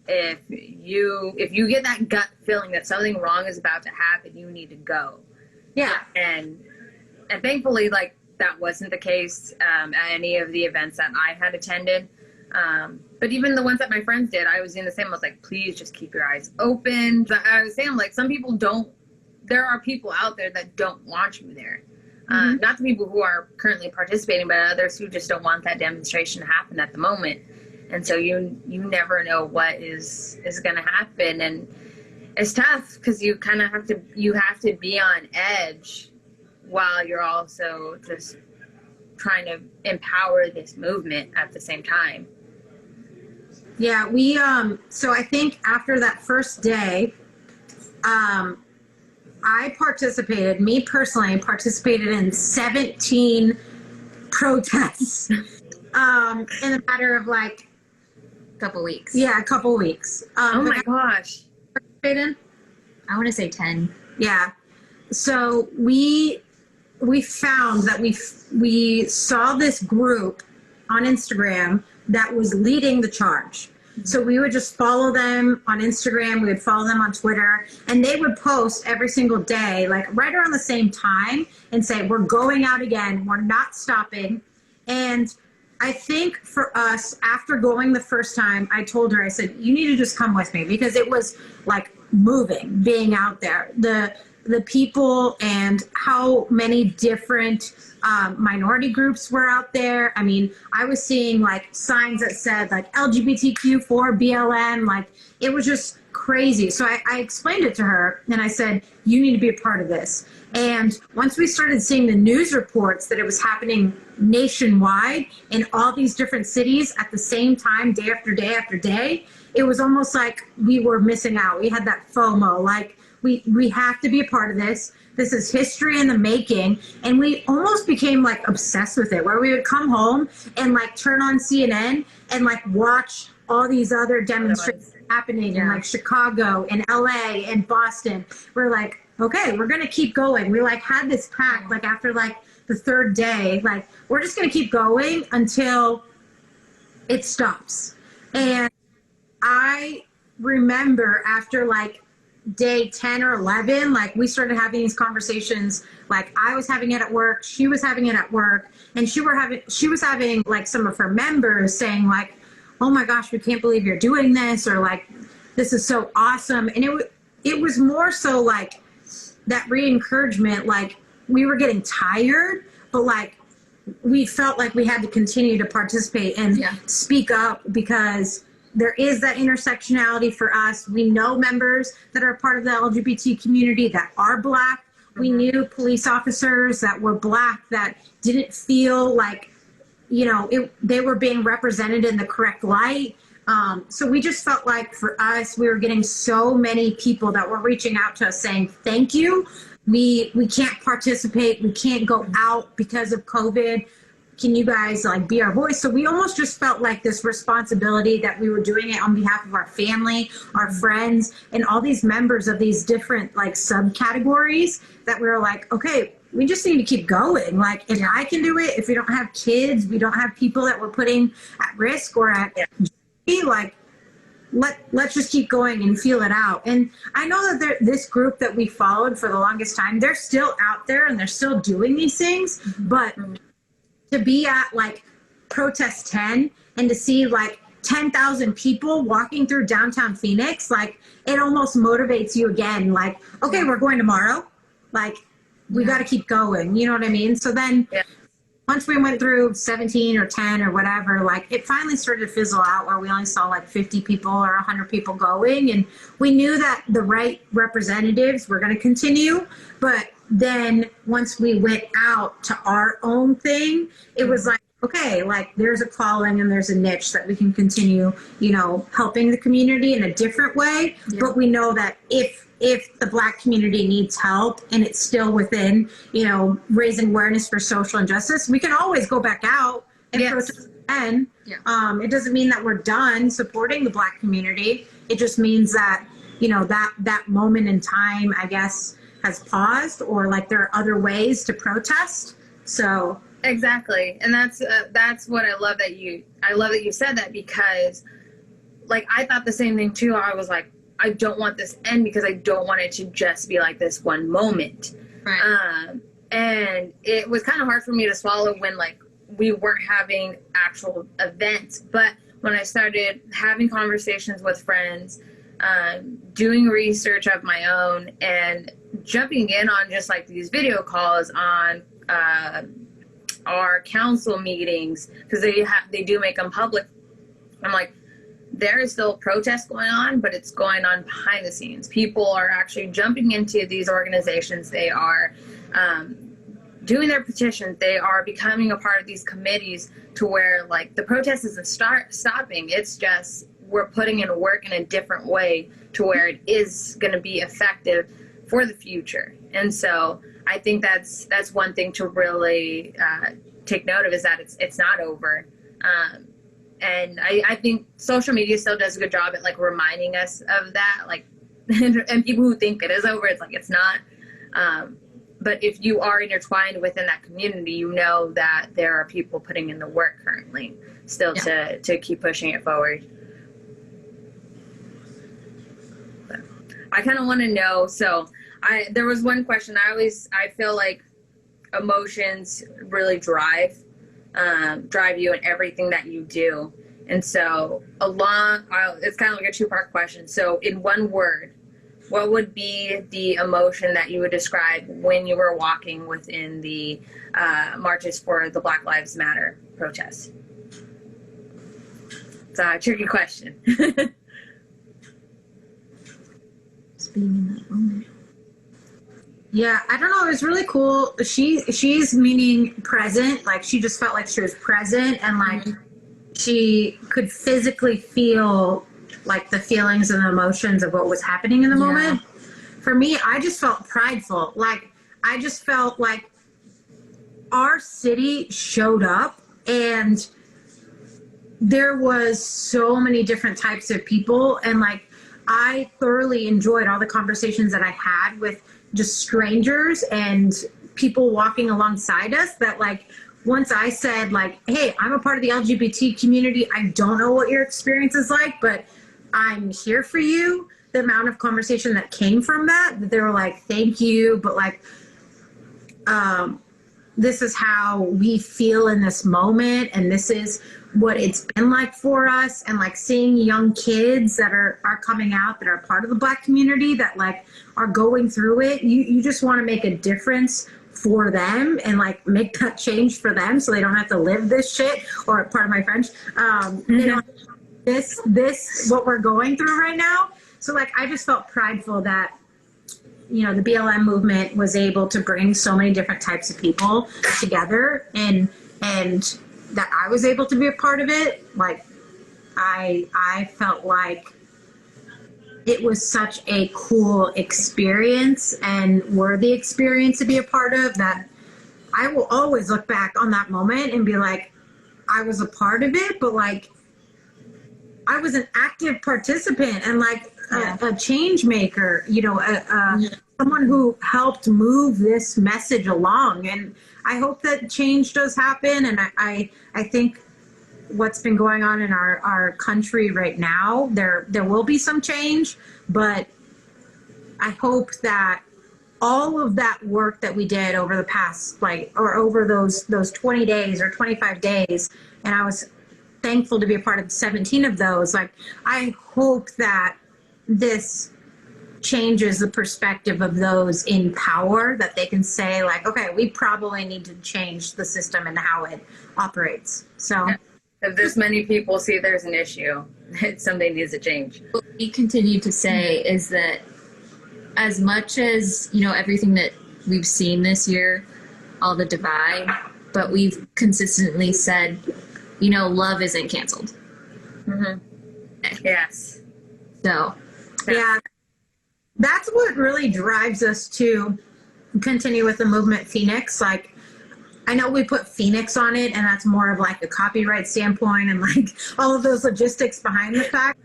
if you get that gut feeling that something wrong is about to happen, you need to go. Yeah. And thankfully, like, that wasn't the case at any of the events that I had attended. But even the ones that my friends did, I was doing the same. I was like, please just keep your eyes open. But I was saying, like, some people there are people out there that don't want you there. Not the people who are currently participating, but others who just don't want that demonstration to happen at the moment. And so you never know what is going to happen. And it's tough because you kind of have to be on edge while you're also just trying to empower this movement at the same time. Yeah, we so I think after that first day, I participated in 17 protests in a matter of like A couple weeks. a couple weeks. Oh my gosh. Participated? I want to say 10. Yeah. So we found that we saw this group on Instagram that was leading the charge. So we would just follow them on Instagram. We would follow them on Twitter, and they would post every single day, like right around the same time, and say, we're going out again. We're not stopping. And I think for us, after going the first time, I told her, I said, you need to just come with me, because it was like moving, being out there. The people and how many different minority groups were out there. I mean, I was seeing like signs that said like LGBTQ4 BLM, like it was just crazy. So I explained it to her and I said, you need to be a part of this. And once we started seeing the news reports that it was happening nationwide in all these different cities at the same time, day after day after day, it was almost like we were missing out. We had that FOMO, like, we have to be a part of this. This is history in the making. And we almost became like obsessed with it, where we would come home and like turn on CNN and like watch all these other demonstrations happening in like Chicago and LA and Boston. We're like, okay, we're going to keep going. We like had this pact, like after like the third day, like we're just going to keep going until it stops. And I remember after like day 10 or 11, like we started having these conversations. Like I was having it at work, she was having it at work, and she was having like some of her members saying like, oh my gosh, we can't believe you're doing this, or like, this is so awesome. And it was more so like that re-encouragement, like we were getting tired, but like we felt like we had to continue to participate and speak up, because there is that intersectionality for us. We know members that are part of the LGBT community that are Black. We knew police officers that were Black that didn't feel like, you know, they were being represented in the correct light. So we just felt like for us, we were getting so many people that were reaching out to us saying, thank you. We can't participate. We can't go out because of COVID. Can you guys like be our voice? So we almost just felt like this responsibility that we were doing it on behalf of our family, our friends, and all these members of these different like subcategories, that we were like, okay, we just need to keep going. Like if I can do it, if we don't have kids, we don't have people that we're putting at risk or at like, let's just keep going and feel it out. And I know that this group that we followed for the longest time, they're still out there and they're still doing these things, but to be at like protest 10 and to see like 10,000 people walking through downtown Phoenix, like it almost motivates you again. Like, okay, we're going tomorrow. Like we got to keep going. You know what I mean? So then once we went through 17 or 10 or whatever, like it finally started to fizzle out where we only saw like 50 people or 100 people going. And we knew that the right representatives were going to continue. But then once we went out to our own thing, it was like, okay, like there's a calling and there's a niche that we can continue, you know, helping the community in a different way. Yeah. But we know that if the Black community needs help and it's still within, you know, raising awareness for social injustice, we can always go back out and protest again. Yeah. It doesn't mean that we're done supporting the Black community. It just means that, you know, that moment in time, I guess, has paused, or like there are other ways to protest. So exactly. And that's what I love that you said that, because like I thought the same thing too. I was like, I don't want this end because I don't want it to just be like this one moment. Right. And it was kind of hard for me to swallow when like we weren't having actual events. But when I started having conversations with friends, doing research of my own, and jumping in on just like these video calls on our council meetings, because they do make them public. I'm like, there is still protests going on, but it's going on behind the scenes. People are actually jumping into these organizations. They are doing their petitions. They are becoming a part of these committees to where like the protest isn't stopping. It's just we're putting in work in a different way to where it is going to be effective for the future. And so I think that's one thing to really take note of, is that it's not over. And I think social media still does a good job at like reminding us of that, like, and people who think it is over, it's like, it's not. But if you are intertwined within that community, you know that there are people putting in the work currently still to keep pushing it forward. But I kind of want to know, so there was one question I feel like emotions really drive you in everything that you do. And so it's kind of like a two-part question. So in one word, what would be the emotion that you would describe when you were walking within the marches for the Black Lives Matter protests? It's a tricky question. Just being in that moment. Yeah, I don't know. It was really cool. She's meaning present. Like she just felt like she was present, and like she could physically feel like the feelings and the emotions of what was happening in the moment. For me, I just felt prideful. Like I just felt like our city showed up, and there was so many different types of people, and like I thoroughly enjoyed all the conversations that I had with just strangers and people walking alongside us, that like once I said like, hey, I'm a part of the LGBT community, I don't know what your experience is like, but I'm here for you. The amount of conversation that came from that they were like, thank you, but like this is how we feel in this moment, and this is what it's been like for us. And like seeing young kids that are coming out, that are part of the Black community, that like are going through it, you just want to make a difference for them and like make that change for them so they don't have to live this shit, or part of my French, you know, this what we're going through right now. So like I just felt prideful that, you know, the BLM movement was able to bring so many different types of people together, and that I was able to be a part of it. Like I felt like it was such a cool experience and worthy experience to be a part of, that I will always look back on that moment and be like, I was a part of it, but like I was an active participant and like a change maker, you know, someone who helped move this message along. And I hope that change does happen. And I think what's been going on in our country right now, there will be some change, but I hope that all of that work that we did over the past, or over those 20 days or 25 days, and I was thankful to be a part of 17 of those. I hope that this changes the perspective of those in power, that they can say okay, we probably need to change the system and how it operates. So if this many people see there's an issue, something needs to change. What we continue to say is that as much as, everything that we've seen this year, all the divide, but we've consistently said, love isn't canceled. Mm-hmm. Yes. So, yeah, that's what really drives us to continue with the movement Phoenix. I know we put Phoenix on it, and that's more of a copyright standpoint and all of those logistics behind the fact.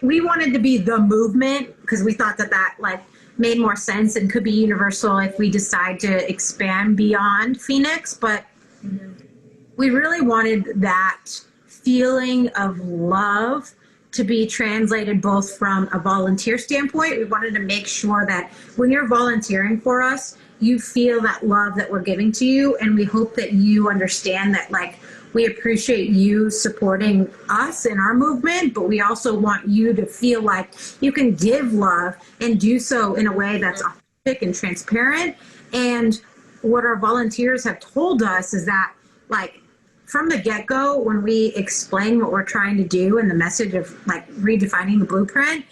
We wanted to be the movement because we thought that made more sense and could be universal if we decide to expand beyond Phoenix. But we really wanted that feeling of love to be translated both from a volunteer standpoint. We wanted to make sure that when you're volunteering for us, you feel that love that we're giving to you. And we hope that you understand that we appreciate you supporting us in our movement, but we also want you to feel like you can give love and do so in a way that's authentic and transparent. And what our volunteers have told us is that from the get-go, when we explain what we're trying to do and the message of redefining the blueprint,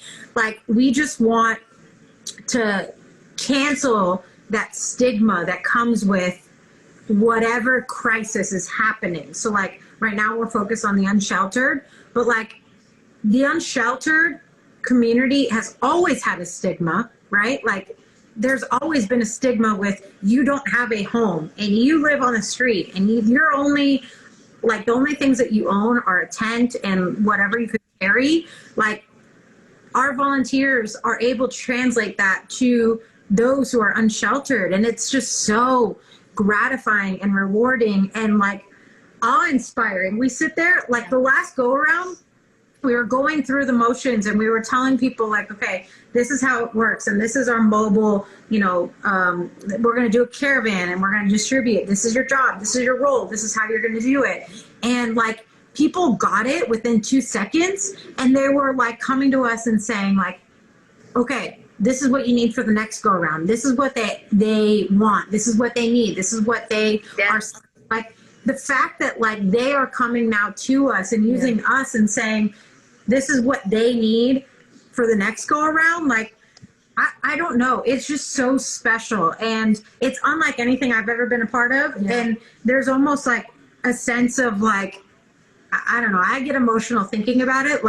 we just want to cancel that stigma that comes with whatever crisis is happening. So right now we're focused on the unsheltered, but the unsheltered community has always had a stigma, right? There's always been a stigma with you don't have a home and you live on the street and you're only the only things that you own are a tent and whatever you could carry. Our volunteers are able to translate that to those who are unsheltered, and it's just so gratifying and rewarding and awe-inspiring. We sit there the last go around, we were going through the motions and we were telling people okay, this is how it works and this is our mobile, we're going to do a caravan and we're going to distribute. This is your job, this is your role, this is how you're going to do it. And people got it within 2 seconds, and they were coming to us and saying okay, this is what you need for the next go around. This is what they want. This is what they need. This is what they are the fact that they are coming now to us and using us and saying, this is what they need for the next go around. I don't know. It's just so special, and it's unlike anything I've ever been a part of. Yeah. And there's almost a sense of I don't know. I get emotional thinking about it.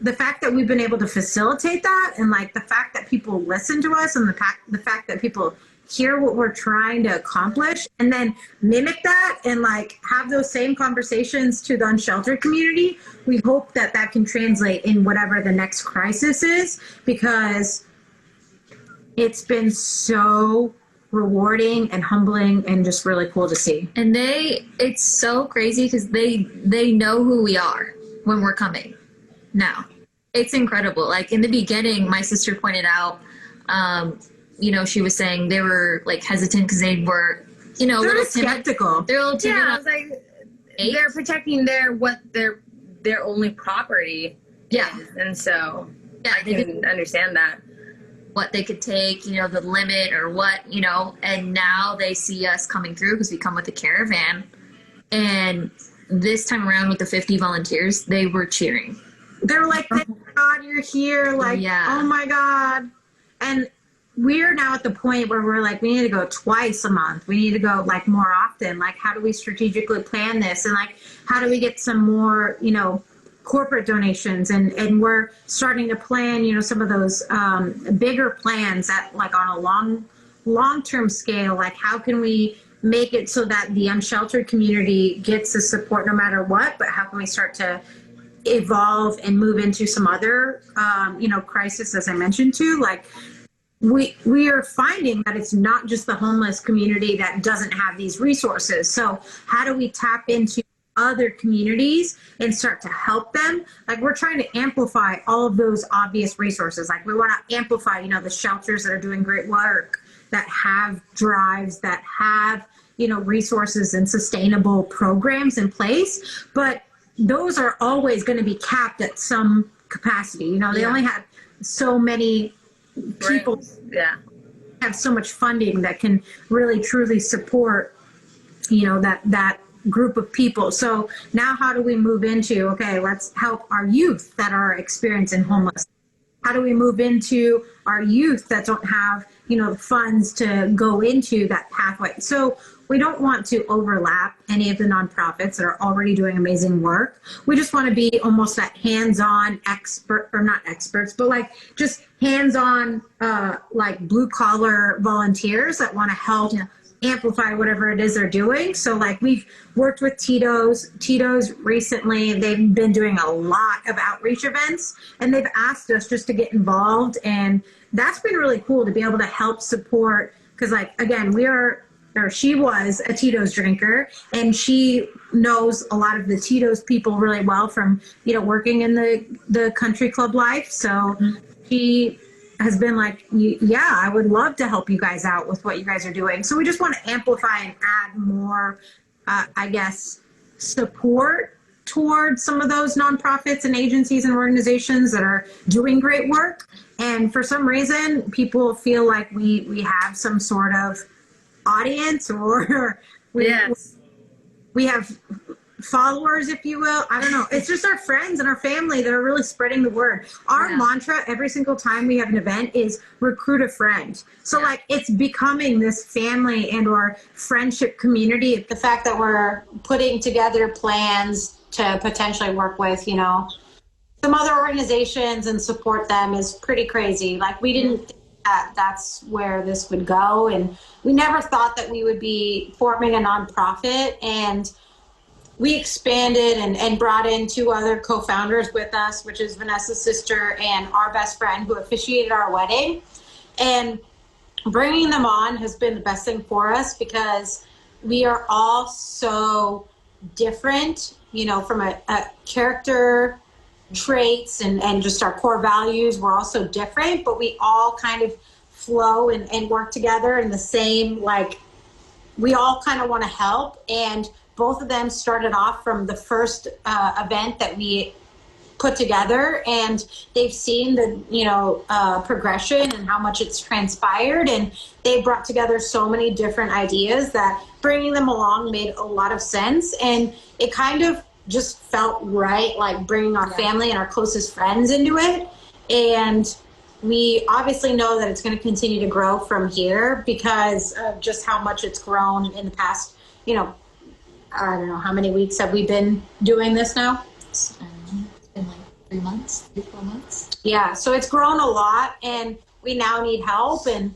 The fact that we've been able to facilitate that, and the fact that people listen to us, and the fact that people hear what we're trying to accomplish and then mimic that and have those same conversations to the unsheltered community. We hope that that can translate in whatever the next crisis is, because it's been so rewarding and humbling and just really cool to see. And it's so crazy because they know who we are when we're coming now. It's incredible. In the beginning, my sister pointed out, she was saying they were hesitant because they were, a little skeptical. They're a little timid. Yeah, I was they're protecting their only property. Yeah. Is. And so I they can understand that. What they could take, the limit or what, and now they see us coming through because we come with a caravan. And this time around with the 50 volunteers, they were cheering. They're thank God you're here. Oh my God. And we're now at the point where we're we need to go twice a month. We need to go more often. How do we strategically plan this? And how do we get some more, corporate donations? And we're starting to plan, some of those bigger plans that on a long-term scale. How can we make it so that the unsheltered community gets the support no matter what, but how can we start to evolve and move into some other, crisis, as I mentioned too, we are finding that it's not just the homeless community that doesn't have these resources. So how do we tap into other communities and start to help them? We're trying to amplify all of those obvious resources. We want to amplify, the shelters that are doing great work, that have drives, that have, resources and sustainable programs in place, but those are always going to be capped at some capacity. They only have so many people, have so much funding that can really truly support, that group of people. So now how do we move into, okay, let's help our youth that are experiencing homelessness? How do we move into our youth that don't have, the funds to go into that pathway? So we don't want to overlap any of the nonprofits that are already doing amazing work. We just want to be almost that hands-on expert, or not experts, but like just hands-on, like blue collar volunteers that want to help amplify whatever it is they're doing. So like we've worked with Tito's recently. They've been doing a lot of outreach events, and they've asked us just to get involved. And that's been really cool to be able to help support, because like, again, she was a Tito's drinker, and she knows a lot of the Tito's people really well from, working in the country club life. So she has been like, yeah, I would love to help you guys out with what you guys are doing. So we just want to amplify and add more, support towards some of those nonprofits and agencies and organizations that are doing great work. And for some reason, people feel like we have some sort of audience, or we have followers, if you will. I don't know. It's just our friends and our family that are really spreading the word. Our mantra every single time we have an event is recruit a friend. So like it's becoming this family and or friendship community. The fact that we're putting together plans to potentially work with, some other organizations and support them is pretty crazy. Like we didn't think that that's where this would go. And we never thought that we would be forming a nonprofit. And we expanded and brought in 2 other co-founders with us, which is Vanessa's sister and our best friend who officiated our wedding. And bringing them on has been the best thing for us, because we are all so different, from a character traits and just our core values. We're all so different, but we all kind of flow and work together in the same, like, we all kind of want to help. And both of them started off from the first event that we put together, and they've seen the progression and how much it's transpired, and they brought together so many different ideas that bringing them along made a lot of sense. And it kind of just felt right, like bringing our family and our closest friends into it. And we obviously know that it's going to continue to grow from here because of just how much it's grown in the past, I don't know, how many weeks have we been doing this now? It's been like 3 months, 4 months. Yeah, so it's grown a lot, and we now need help, and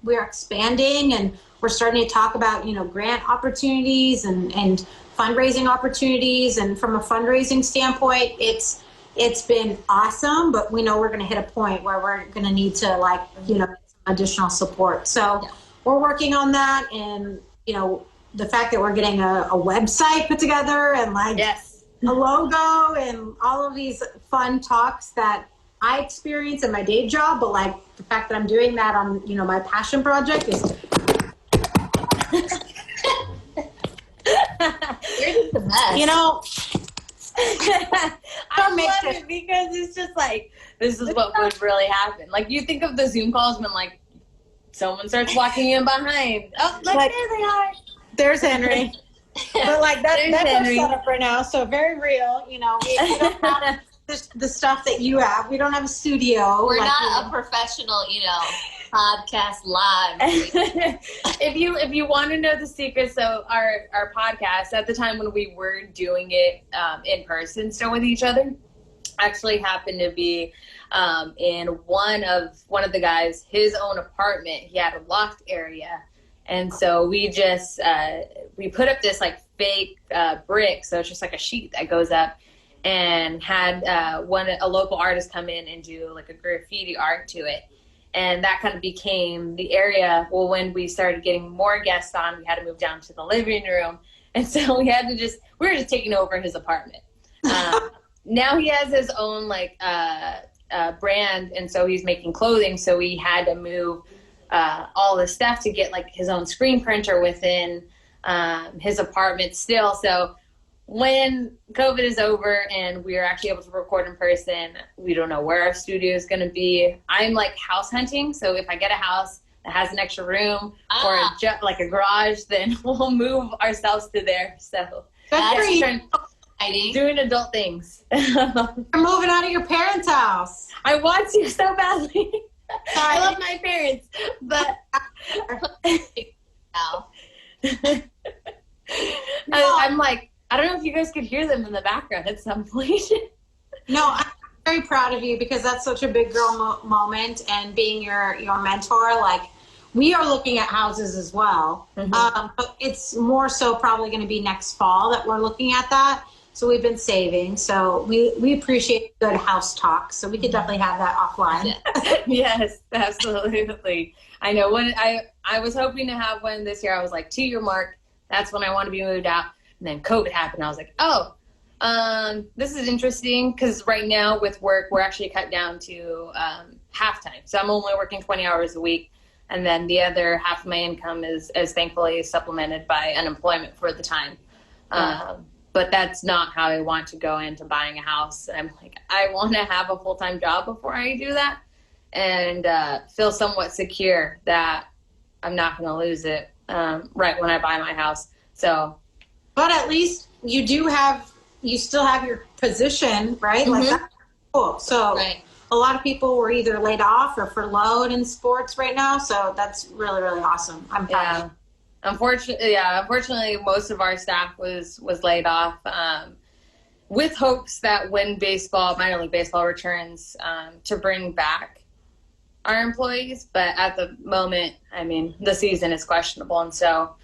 we're expanding, and we're starting to talk about, grant opportunities and fundraising opportunities. And from a fundraising standpoint, it's been awesome, but we know we're going to hit a point where we're going to need to additional support. So we're working on that, and, the fact that we're getting a website put together and a logo and all of these fun talks that I experience in my day job, but like the fact that I'm doing that on, my passion project is. You're just the best. I love it because it's just like, this is what would really happen. Like you think of the Zoom calls when like someone starts walking in behind. Oh, look, there they are. There's Henry. But like that's our setup right now, so very real. We don't have the stuff that you have. We don't have a studio. We're not a professional, podcast live. If you want to know the secret, so our podcast at the time when we were doing it in person still with each other actually happened to be in one of the guys' his own apartment. He had a loft area. And so we just, we put up this like fake brick. So it's just like a sheet that goes up, and had a local artist come in and do like a graffiti art to it. And that kind of became the area. Well, when we started getting more guests on, we had to move down to the living room. And so we were just taking over his apartment. Now he has his own like brand. And so he's making clothing. So we had to move all the stuff to get like his own screen printer within his apartment still. So when COVID is over and we are actually able to record in person, we don't know where our studio is going to be. I'm like house hunting. So if I get a house that has an extra room or like a garage, then we'll move ourselves to there. So that's doing adult things. You're moving out of your parents' house. I want to so badly. I love my parents, but I'm like, I don't know if you guys could hear them in the background at some point. No, I'm very proud of you because that's such a big girl moment, and being your mentor, like, we are looking at houses as well. But it's more so probably going to be next fall that we're looking at that. So we've been saving. So we appreciate good house talk. So we could definitely have that offline. Yes, absolutely. I know when I was hoping to have one this year. I was like, 2-year mark. That's when I want to be moved out. And then COVID happened. I was like, this is interesting because right now with work, we're actually cut down to half-time. So I'm only working 20 hours a week. And then the other half of my income is thankfully supplemented by unemployment for the time. But that's not how I want to go into buying a house. I'm like, I want to have a full-time job before I do that and feel somewhat secure that I'm not going to lose it right when I buy my house. So, but at least you still have your position, right? Like, that's cool. So a lot of people were either laid off or furloughed in sports right now. So that's really, really awesome. I'm proud. Unfortunately, most of our staff was laid off with hopes that when minor league baseball returns to bring back our employees. But at the moment, I mean, the season is questionable. And so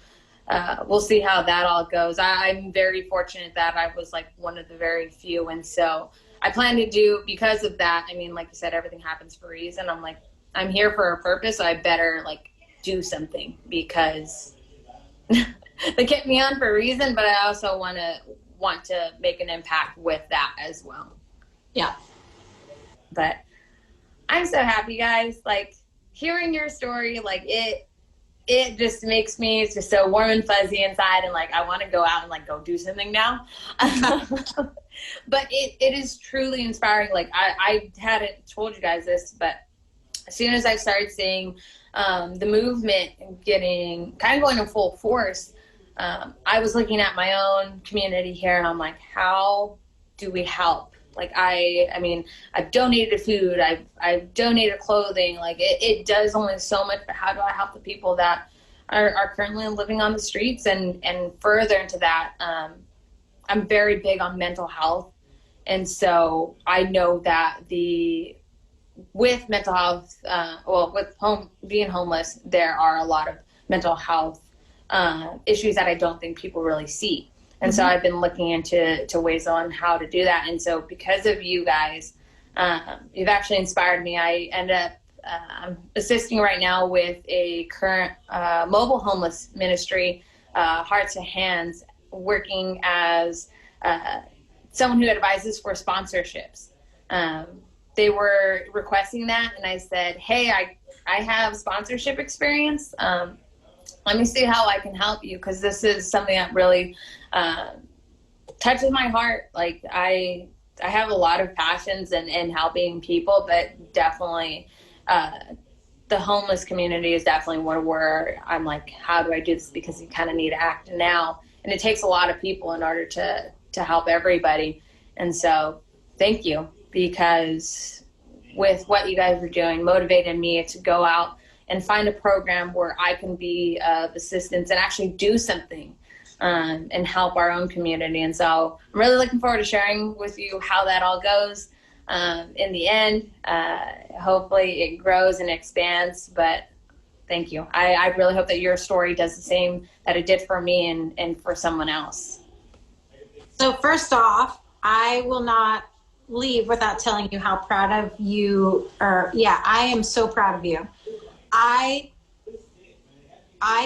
we'll see how that all goes. I'm very fortunate that I was like one of the very few. And so I plan to do, because of that, I mean, like you said, everything happens for a reason. I'm like, I'm here for a purpose. So I better like do something because they kept me on for a reason, but I also want to make an impact with that as well. Yeah. But I'm so happy, guys. Like, hearing your story, like it just makes me just so warm and fuzzy inside, and like I want to go out and like go do something now. But it is truly inspiring. Like I hadn't told you guys this, but as soon as I started seeing the movement getting kind of going in full force, I was looking at my own community here, and I'm like, how do we help? Like, I mean, I've donated food, I've donated clothing. Like, it does only so much, but how do I help the people that are currently living on the streets? And further into that, I'm very big on mental health. And so I know that with mental health, being homeless, there are a lot of mental health issues that I don't think people really see. And so I've been looking into ways on how to do that. And so because of you guys, you've actually inspired me. I end up assisting right now with a current mobile homeless ministry, Hearts to Hands, working as someone who advises for sponsorships. They were requesting that, and I said, hey, I have sponsorship experience. Let me see how I can help you, because this is something that really touches my heart. Like, I have a lot of passions in helping people, but definitely the homeless community is definitely one where I'm like, how do I do this? Because you kind of need to act now. And it takes a lot of people in order to help everybody. And so thank you, because with what you guys are doing motivated me to go out and find a program where I can be of assistance and actually do something and help our own community. And so I'm really looking forward to sharing with you how that all goes in the end. Hopefully it grows and expands, but thank you. I really hope that your story does the same that it did for me and for someone else. So first off, I will not leave without telling you how proud of you are. Yeah, I am so proud of you. I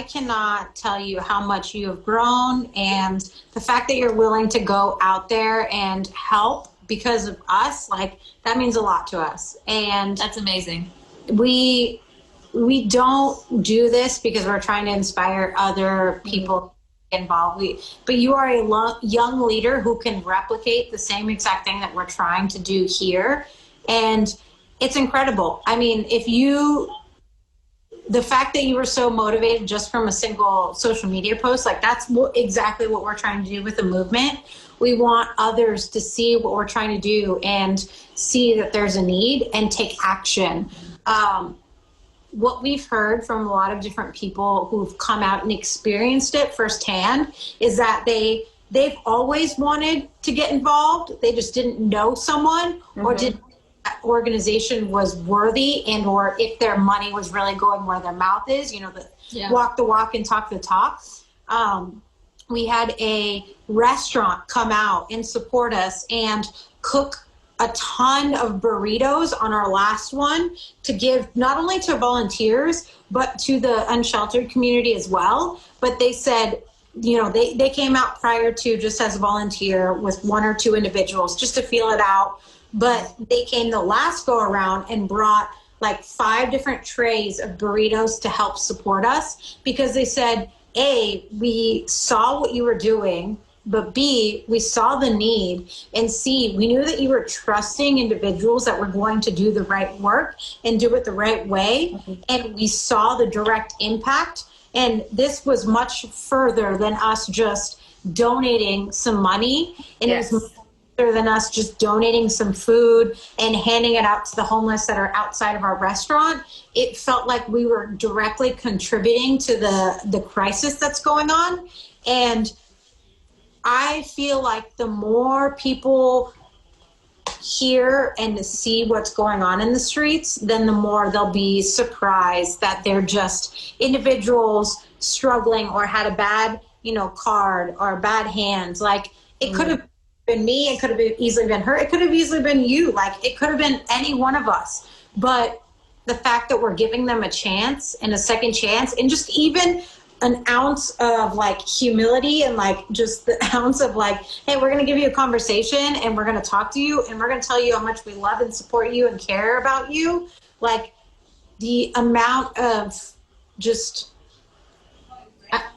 cannot tell you how much you have grown, and the fact that you're willing to go out there and help because of us, like, that means a lot to us. And that's amazing. We we don't do this because we're trying to inspire other people involved. But you are a young leader who can replicate the same exact thing that we're trying to do here. And it's incredible. I mean, the fact that you were so motivated just from a single social media post, like that's exactly what we're trying to do with the movement. We want others to see what we're trying to do and see that there's a need and take action. What we've heard from a lot of different people who've come out and experienced it firsthand is that they've always wanted to get involved. They just didn't know someone or didn't that organization was worthy, and or if their money was really going where their mouth is, walk the walk and talk the talk. We had a restaurant come out and support us and cook a ton of burritos on our last one to give not only to volunteers, but to the unsheltered community as well. But they said, they came out prior to just as a volunteer with 1 or 2 individuals just to feel it out. But they came the last go around and brought like 5 different trays of burritos to help support us, because they said, A, we saw what you were doing, but B, we saw the need, and C, we knew that you were trusting individuals that were going to do the right work and do it the right way. And we saw the direct impact. And this was much further than us just donating some money. And it was than us just donating some food and handing it out to the homeless that are outside of our restaurant. It felt like we were directly contributing to the crisis that's going on. And I feel like the more people hear and see what's going on in the streets, then the more they'll be surprised that they're just individuals struggling or had a bad, card or bad hands. Like it could have been me, it could have easily been her, it could have easily been you, like it could have been any one of us. But the fact that we're giving them a chance and a second chance, and just even an ounce of like humility and like just the ounce of like, hey, we're going to give you a conversation and we're going to talk to you and we're going to tell you how much we love and support you and care about you. Like the amount of just,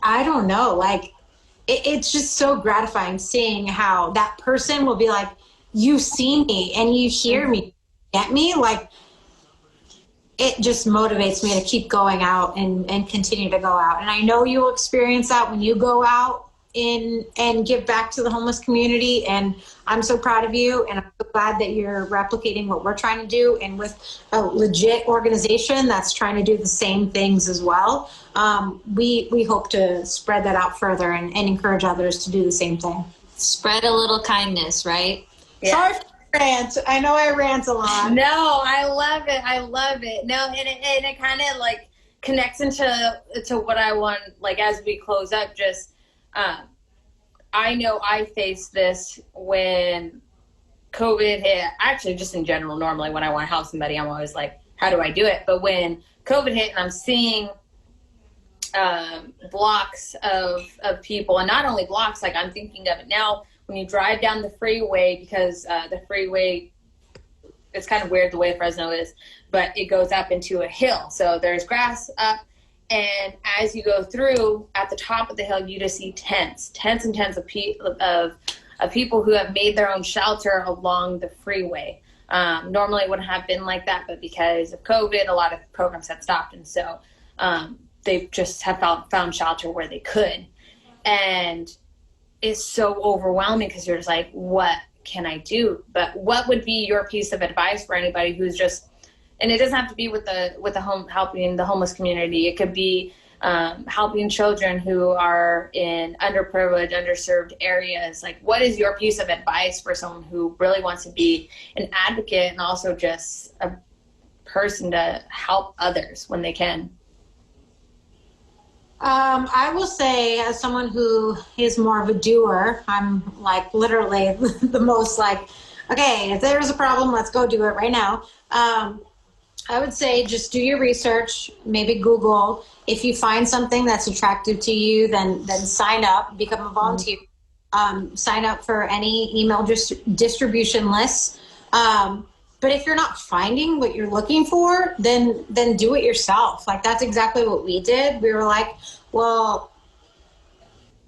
I don't know, like it's just so gratifying seeing how that person will be like, you see me and you hear me, get me, like it just motivates me to keep going out and continue to go out. And I know you will experience that when you go out and give back to the homeless community. And I'm so proud of you. And I'm so glad that you're replicating what we're trying to do, and with a legit organization that's trying to do the same things as well. We hope to spread that out further and encourage others to do the same thing. Spread a little kindness, right? Yeah. Sorry for rant. I know I rant a lot. No, I love it. I love it. No, and it kind of like connects into what I want, like as we close up, just I know I faced this when COVID hit. Actually, just in general, normally when I want to help somebody, I'm always like, how do I do it? But when COVID hit and I'm seeing blocks of people, and not only blocks, like I'm thinking of it now, when you drive down the freeway, because the freeway, it's kind of weird the way Fresno is, but it goes up into a hill. So there's grass up, and as you go through, at the top of the hill, you just see tents and tents of people who have made their own shelter along the freeway. Normally it wouldn't have been like that, but because of COVID, a lot of programs had stopped, and so they just have found shelter where they could. And it's so overwhelming because you're just like, what can I do? But what would be your piece of advice for anybody who's just, and it doesn't have to be with the home, helping the homeless community. It could be helping children who are in underprivileged, underserved areas. Like, what is your piece of advice for someone who really wants to be an advocate and also just a person to help others when they can? I will say, as someone who is more of a doer, I'm like literally the most like, okay, if there's a problem, let's go do it right now. I would say just do your research, maybe Google. If you find something that's attractive to you, then sign up, become a volunteer. Sign up for any email distribution lists. But But if you're not finding what you're looking for, then do it yourself. Like, that's exactly what we did. We were like, well,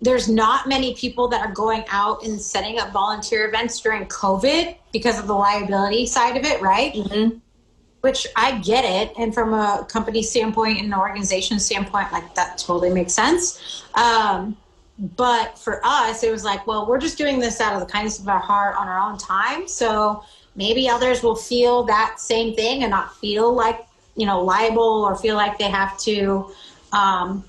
there's not many people that are going out and setting up volunteer events during COVID because of the liability side of it, right? Mm-hmm. Which I get it. And from a company standpoint and an organization standpoint, like, that totally makes sense. But for us, it was like, well, we're just doing this out of the kindness of our heart on our own time. So maybe others will feel that same thing and not feel like, liable, or feel like they have to, I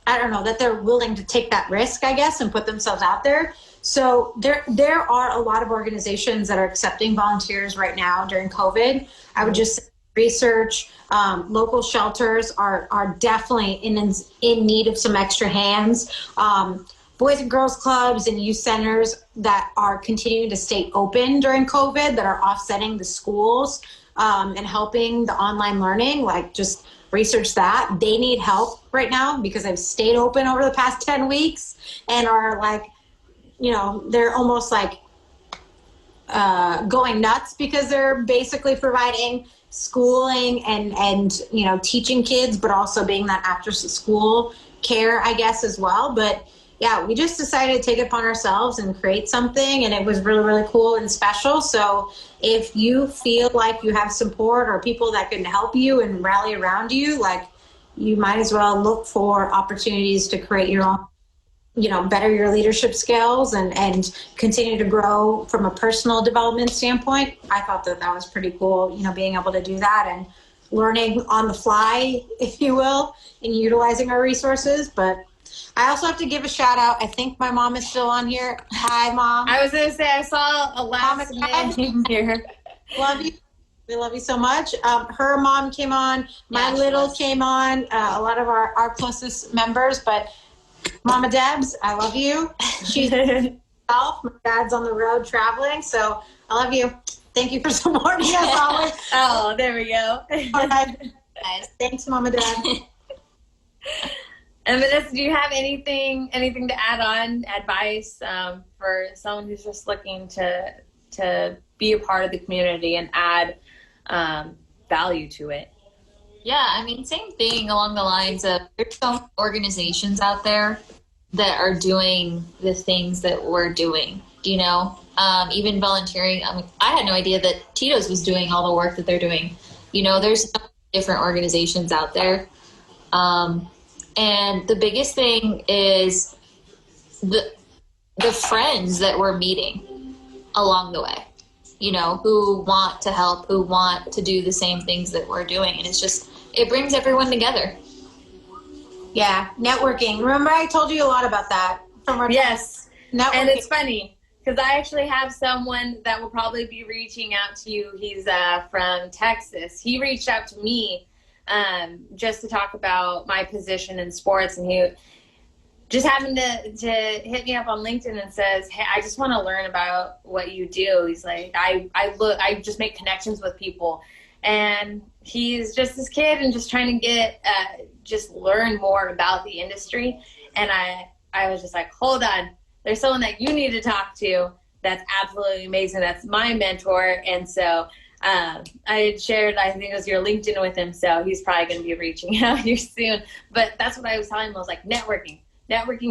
don't know, that they're willing to take that risk, I guess, and put themselves out there. So there are a lot of organizations that are accepting volunteers right now during COVID. I would just research. Local shelters are definitely in need of some extra hands. Boys and girls clubs and youth centers that are continuing to stay open during COVID, that are offsetting the schools and helping the online learning, like, just research that. They need help right now because they've stayed open over the past 10 weeks and are like, they're almost like going nuts because they're basically providing schooling and teaching kids, but also being that after school care, I guess, as well. But yeah, we just decided to take it upon ourselves and create something, and it was really, really cool and special. So if you feel like you have support or people that can help you and rally around you, like, you might as well look for opportunities to create your own, better your leadership skills and continue to grow from a personal development standpoint. I thought that was pretty cool, being able to do that and learning on the fly, if you will, and utilizing our resources. But I also have to give a shout out. I think my mom is still on here. Hi, Mom. I was going to say, I saw a last name here. Love you. We love you so much. Her mom came on. My little came on. A lot of our closest members. But Mama Debs, I love you. She's herself. My dad's on the road traveling. So I love you. Thank you for supporting us always. Oh, there we go. All right. Thanks, Mama Deb. And Vanessa, do you have anything to add on, advice for someone who's just looking to be a part of the community and add value to it? Yeah, I mean, same thing along the lines of, there's so many organizations out there that are doing the things that we're doing, even volunteering. I mean, I had no idea that Tito's was doing all the work that they're doing. There's so many different organizations out there. And the biggest thing is the friends that we're meeting along the way, who want to help, who want to do the same things that we're doing. And it brings everyone together. Yeah, networking. Remember, I told you a lot about that from our Yes. Networking. And it's funny because I actually have someone that will probably be reaching out to you. He's from Texas. He reached out to me just to talk about my position in sports, and he just happened to hit me up on LinkedIn and says, hey, I just want to learn about what you do. He's like, I just make connections with people, and he's just this kid and just trying to get just learn more about the industry. And I was just like, hold on, there's someone that you need to talk to that's absolutely amazing. That's my mentor. And so I had shared, I think it was your LinkedIn with him, so he's probably going to be reaching out here soon. But that's what I was telling him. I was like, networking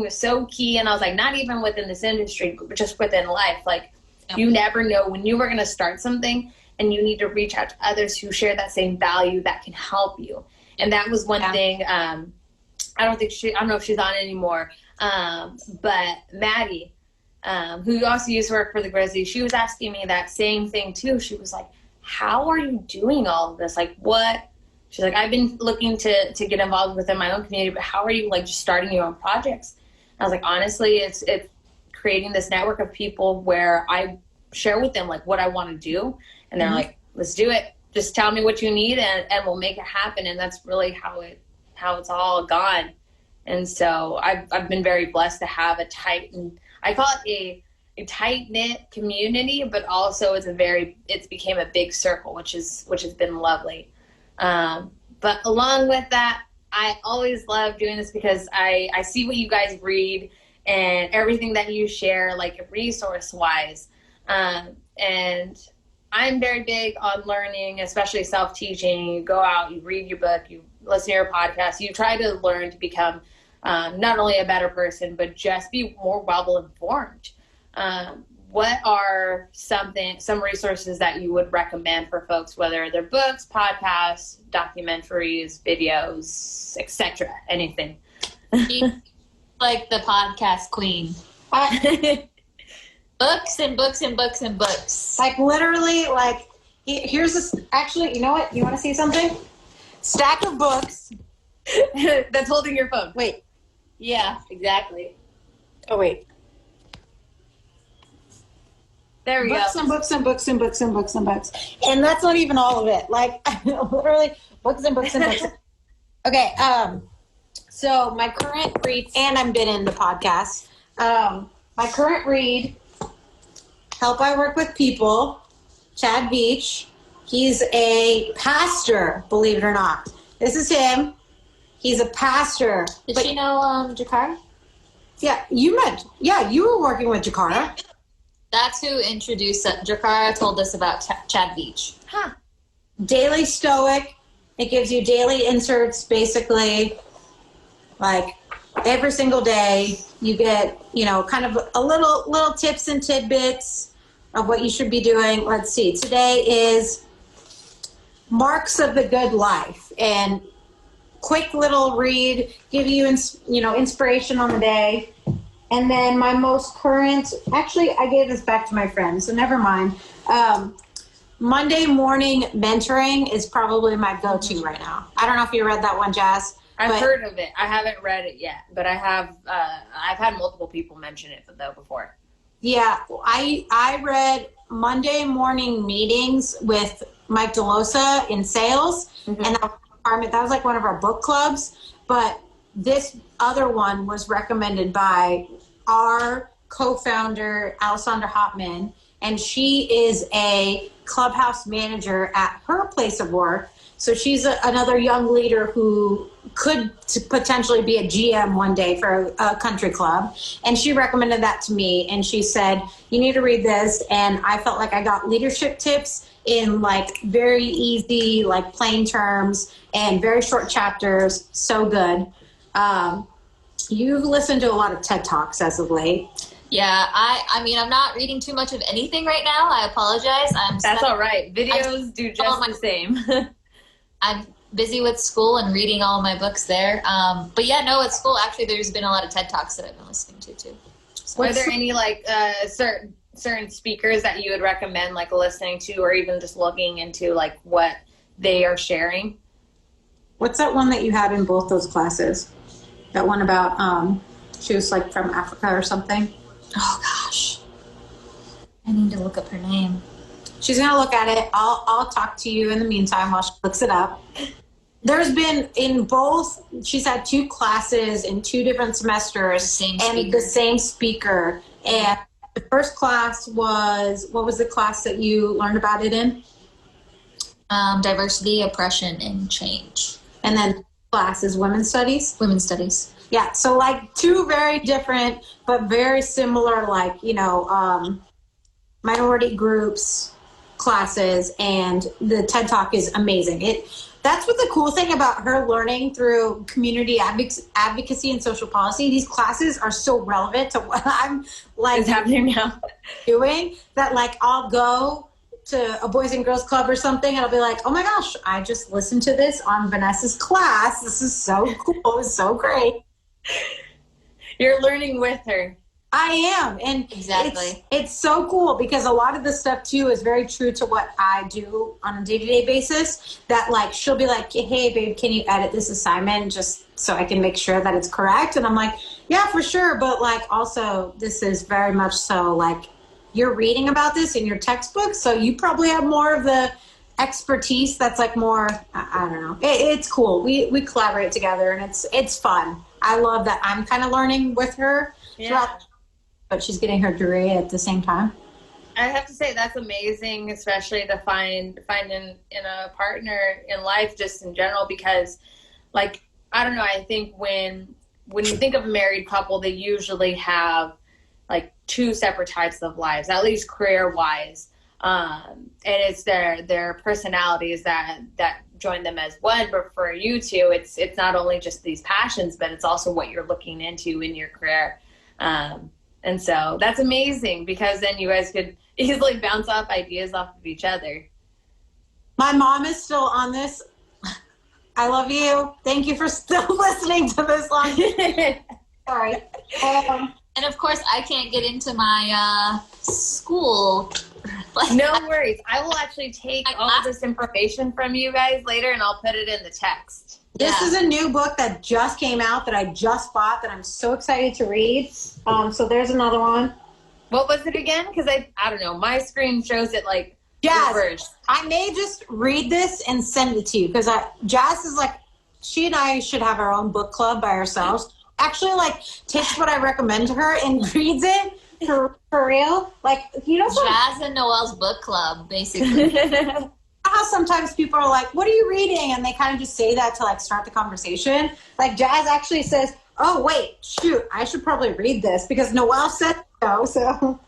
was so key. And I was like, not even within this industry, but just within life. Like, you never know when you were going to start something, and you need to reach out to others who share that same value that can help you. And that was one thing. I don't know if she's on anymore. But Maddie, who also used to work for the Grizzlies, she was asking me that same thing too. She was like, how are you doing all of this? Like, what? She's like, I've been looking to get involved within my own community, but how are you, like, just starting your own projects? And I was like, honestly, it's creating this network of people where I share with them, like, what I want to do. And they're like, let's do it. Just tell me what you need and we'll make it happen. And that's really how it's all gone. And so I've been very blessed to have a tight, and I call it a tight-knit community, but also it's became a big circle, which has been lovely. But along with that, I always love doing this because I see what you guys read and everything that you share, like, resource-wise. And I'm very big on learning, especially self-teaching. You go out, you read your book, you listen to your podcast, you try to learn to become not only a better person, but just be more well-informed. What are some resources that you would recommend for folks, whether they're books, podcasts, documentaries, videos, etc., anything? Like the podcast queen. Books and books and books and books. Like literally, like here's this. Actually, you know what? You want to see something? Stack of books. That's holding your phone. Wait. Yeah, exactly. Oh wait. There we books go. And books and books and books and books and books. And that's not even all of it. Like literally books and books and books. Okay. So my current read, and I've been in the podcast. My current read, Help I Work with People, Chad Veach. He's a pastor, believe it or not. This is him. He's a pastor. Did she know Jakara? Yeah, you were working with Jakara. That's who introduced Jakara told us about Chad Veach. Huh. Daily Stoic. It gives you daily inserts, basically. Like every single day, you get, kind of a little tips and tidbits of what you should be doing. Let's see. Today is Marks of the Good Life, and quick little read, give you inspiration on the day. And then my most current, actually I gave this back to my friend, so never mind. Monday morning mentoring is probably my go-to right now. I don't know if you read that one, Jazz. I've heard of it. I haven't read it yet, but I have. I've had multiple people mention it though before. Yeah, I read Monday morning meetings with Mike DeLosa in sales, and that was like one of our book clubs. But this other one was recommended by our co-founder, Alessandra Hopman, and she is a clubhouse manager at her place of work. So she's another young leader who could potentially be a GM one day for a country club. And she recommended that to me. And she said, you need to read this. And I felt like I got leadership tips in like very easy, like plain terms and very short chapters. So good. You've listened to a lot of TED Talks as of late. Yeah, I mean, I'm not reading too much of anything right now. I apologize. That's all right. Videos do just the same. I'm busy with school and reading all my books there. But yeah, no, at school, actually, there's been a lot of TED Talks that I've been listening to too. So, are there any like certain speakers that you would recommend like listening to, or even just looking into like what they are sharing? What's that one that you had in both those classes? That one about, she was like from Africa or something. Oh gosh, I need to look up her name. She's gonna look at it. I'll talk to you in the meantime while she looks it up. There's been in both. She's had 2 classes in 2 different semesters, the same speaker. And the first class was, what was the class that you learned about it in? Diversity, oppression, and change. And then class is women's studies. Women's studies. Yeah. So like 2 very different but very similar, like minority groups classes, and the TED Talk is amazing. That's what the cool thing about her learning through community advocacy and social policy. These classes are so relevant to what I'm like is happening now doing, that like I'll go to a Boys and Girls Club or something and I'll be like, oh my gosh, I just listened to this on Vanessa's class. This is so cool. It's so great. You're learning with her. I am. And exactly. It's so cool because a lot of the stuff too is very true to what I do on a day-to-day basis, that like she'll be like, hey babe, can you edit this assignment just so I can make sure that it's correct? And I'm like, yeah, for sure. But like also this is very much so like you're reading about this in your textbook, so you probably have more of the expertise that's like more, I don't know. It's cool. We collaborate together and it's fun. I love that I'm kind of learning with her. Yeah. But she's getting her degree at the same time. I have to say that's amazing, especially to find in a partner in life, just in general, because like, I don't know, I think when you think of a married couple, they usually have like 2 separate types of lives, at least career wise. And it's their personalities that join them as one. But for you two, it's not only just these passions, but it's also what you're looking into in your career. And so that's amazing, because then you guys could easily bounce off ideas off of each other. My mom is still on this. I love you. Thank you for still listening to this long. Sorry. And of course, I can't get into my school. No worries. I will actually take all of this information from you guys later, and I'll put it in the text. This is a new book that just came out that I just bought that I'm so excited to read. So there's another one. What was it again? Because I don't know. My screen shows it like Jazz. reversed. I may just read this and send it to you, because Jazz is like, she and I should have our own book club by ourselves. Actually, like, takes what I recommend to her and reads it for real. Like, you know, Jazz and Noel's book club, basically. how sometimes people are like, what are you reading? And they kind of just say that to like start the conversation. Like, Jazz actually says, oh, wait, shoot, I should probably read this because Noel said so. So,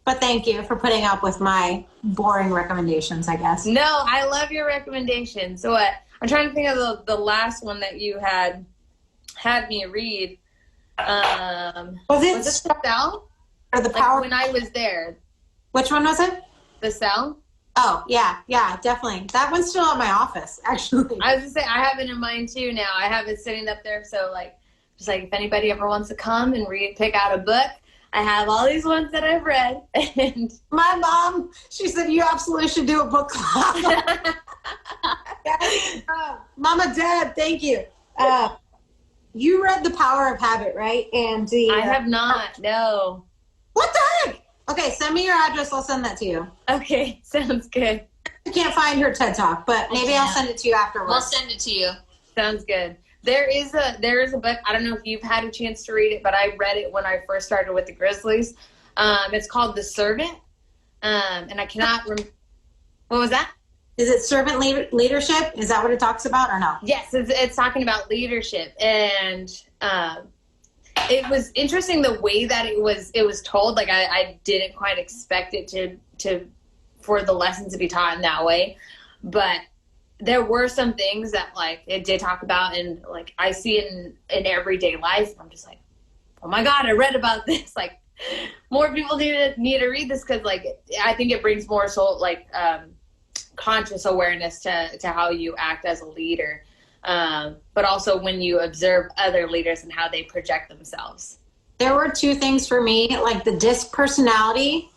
but thank you for putting up with my boring recommendations, I guess. No, I love your recommendations. So I'm trying to think of the last one that you had me read. Was it The Cell? or the Like Power? when I was there. Which one was it? The Cell? Oh, yeah, definitely. That one's still at my office, actually. I was gonna say, I have it in mine too now. I have it sitting up there. So like, just like if anybody ever wants to come and pick out a book, I have all these ones that I've read. And My mom, she said, you absolutely should do a book club. Mama, Dad, thank you. You read The Power of Habit, right? And I have not, no. What the heck? Okay, send me your address. I'll send that to you. Okay, sounds good. I can't find her TED Talk, but maybe I'll send it to you afterwards. We'll send it to you. Sounds good. There is a book. I don't know if you've had a chance to read it, but I read it when I first started with the Grizzlies. It's called The Servant, and I cannot remember. What was that? Is it servant leadership? Is that what it talks about or no? Yes, it's talking about leadership, and it was interesting the way that it was told. Like I didn't quite expect it to for the lesson to be taught in that way, but there were some things that like it did talk about, and like I see it in everyday life. I'm just like, oh my God, I read about this. Like more people need to read this, because like I think it brings more conscious awareness to how you act as a leader, but also when you observe other leaders and how they project themselves. There were two things for me, like the DISC personality.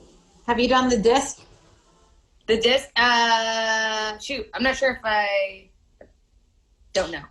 Have you done the DISC? The DISC, shoot, I'm not sure if I don't know.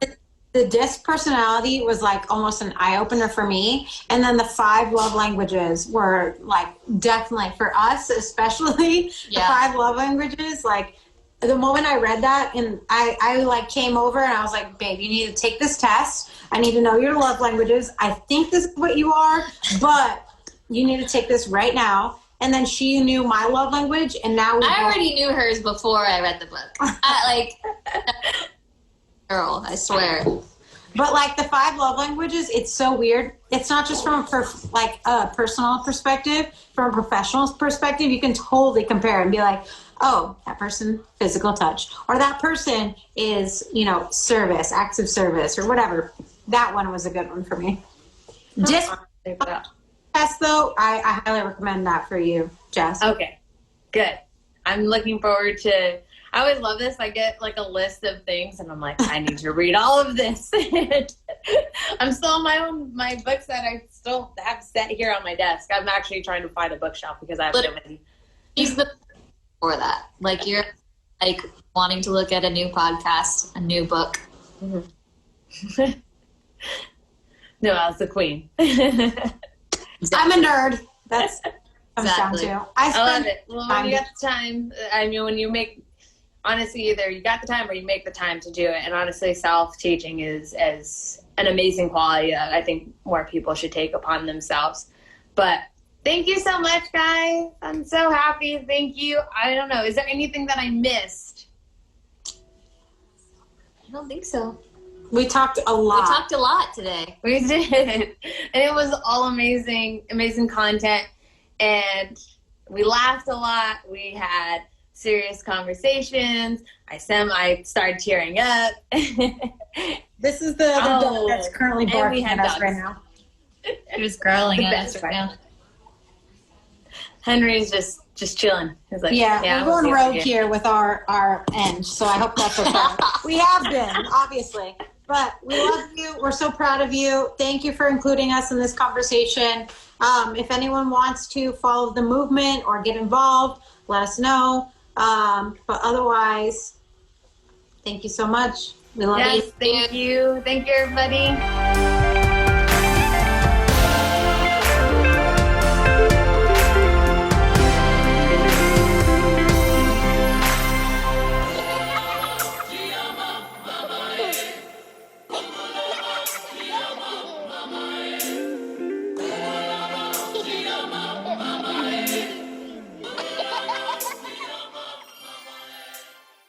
The DISC personality was like almost an eye-opener for me. And then the 5 love languages were like definitely for us, especially the 5 love languages. Like the moment I read that, and I like came over and I was like, babe, you need to take this test. I need to know your love languages. I think this is what you are, but you need to take this right now. And then she knew my love language, and now I already knew hers before I read the book. Girl, I swear. But like the 5 love languages, it's so weird. It's not just from a personal perspective, from a professional perspective. You can totally compare and be like, oh, that person, physical touch, or that person is, service, acts of service, or whatever. That one was a good one for me. Just test though, I highly recommend that for you, Jess. Okay, good. I'm looking forward to. I always love this. I get like a list of things, and I'm like, I need to read all of this. I'm still on my books that I still have set here on my desk. I'm actually trying to find a bookshelf because I have so many. He's the for that. Like you're like wanting to look at a new podcast, a new book. Mm-hmm. No, I was the queen. I'm a nerd. That's comes Exactly. down to. I love it. Well, when you got the time, I mean, when you make, honestly, either you got the time or you make the time to do it. And honestly, self-teaching is an amazing quality that I think more people should take upon themselves. But thank you so much, guys. I'm so happy. Thank you. I don't know. Is there anything that I missed? I don't think so. We talked a lot. We talked a lot today. We did. And it was all amazing, amazing content. And we laughed a lot. We had serious conversations. I started tearing up. This is the other dog that's currently barking at us right now. He was growling at us right now. Henry's just chilling. He's like, we're going rogue here with our end, so I hope that's okay. We have been, obviously. But we love you. We're so proud of you. Thank you for including us in this conversation. If anyone wants to follow the movement or get involved, let us know. But otherwise, thank you so much. We love you. Thank you. Thank you, everybody.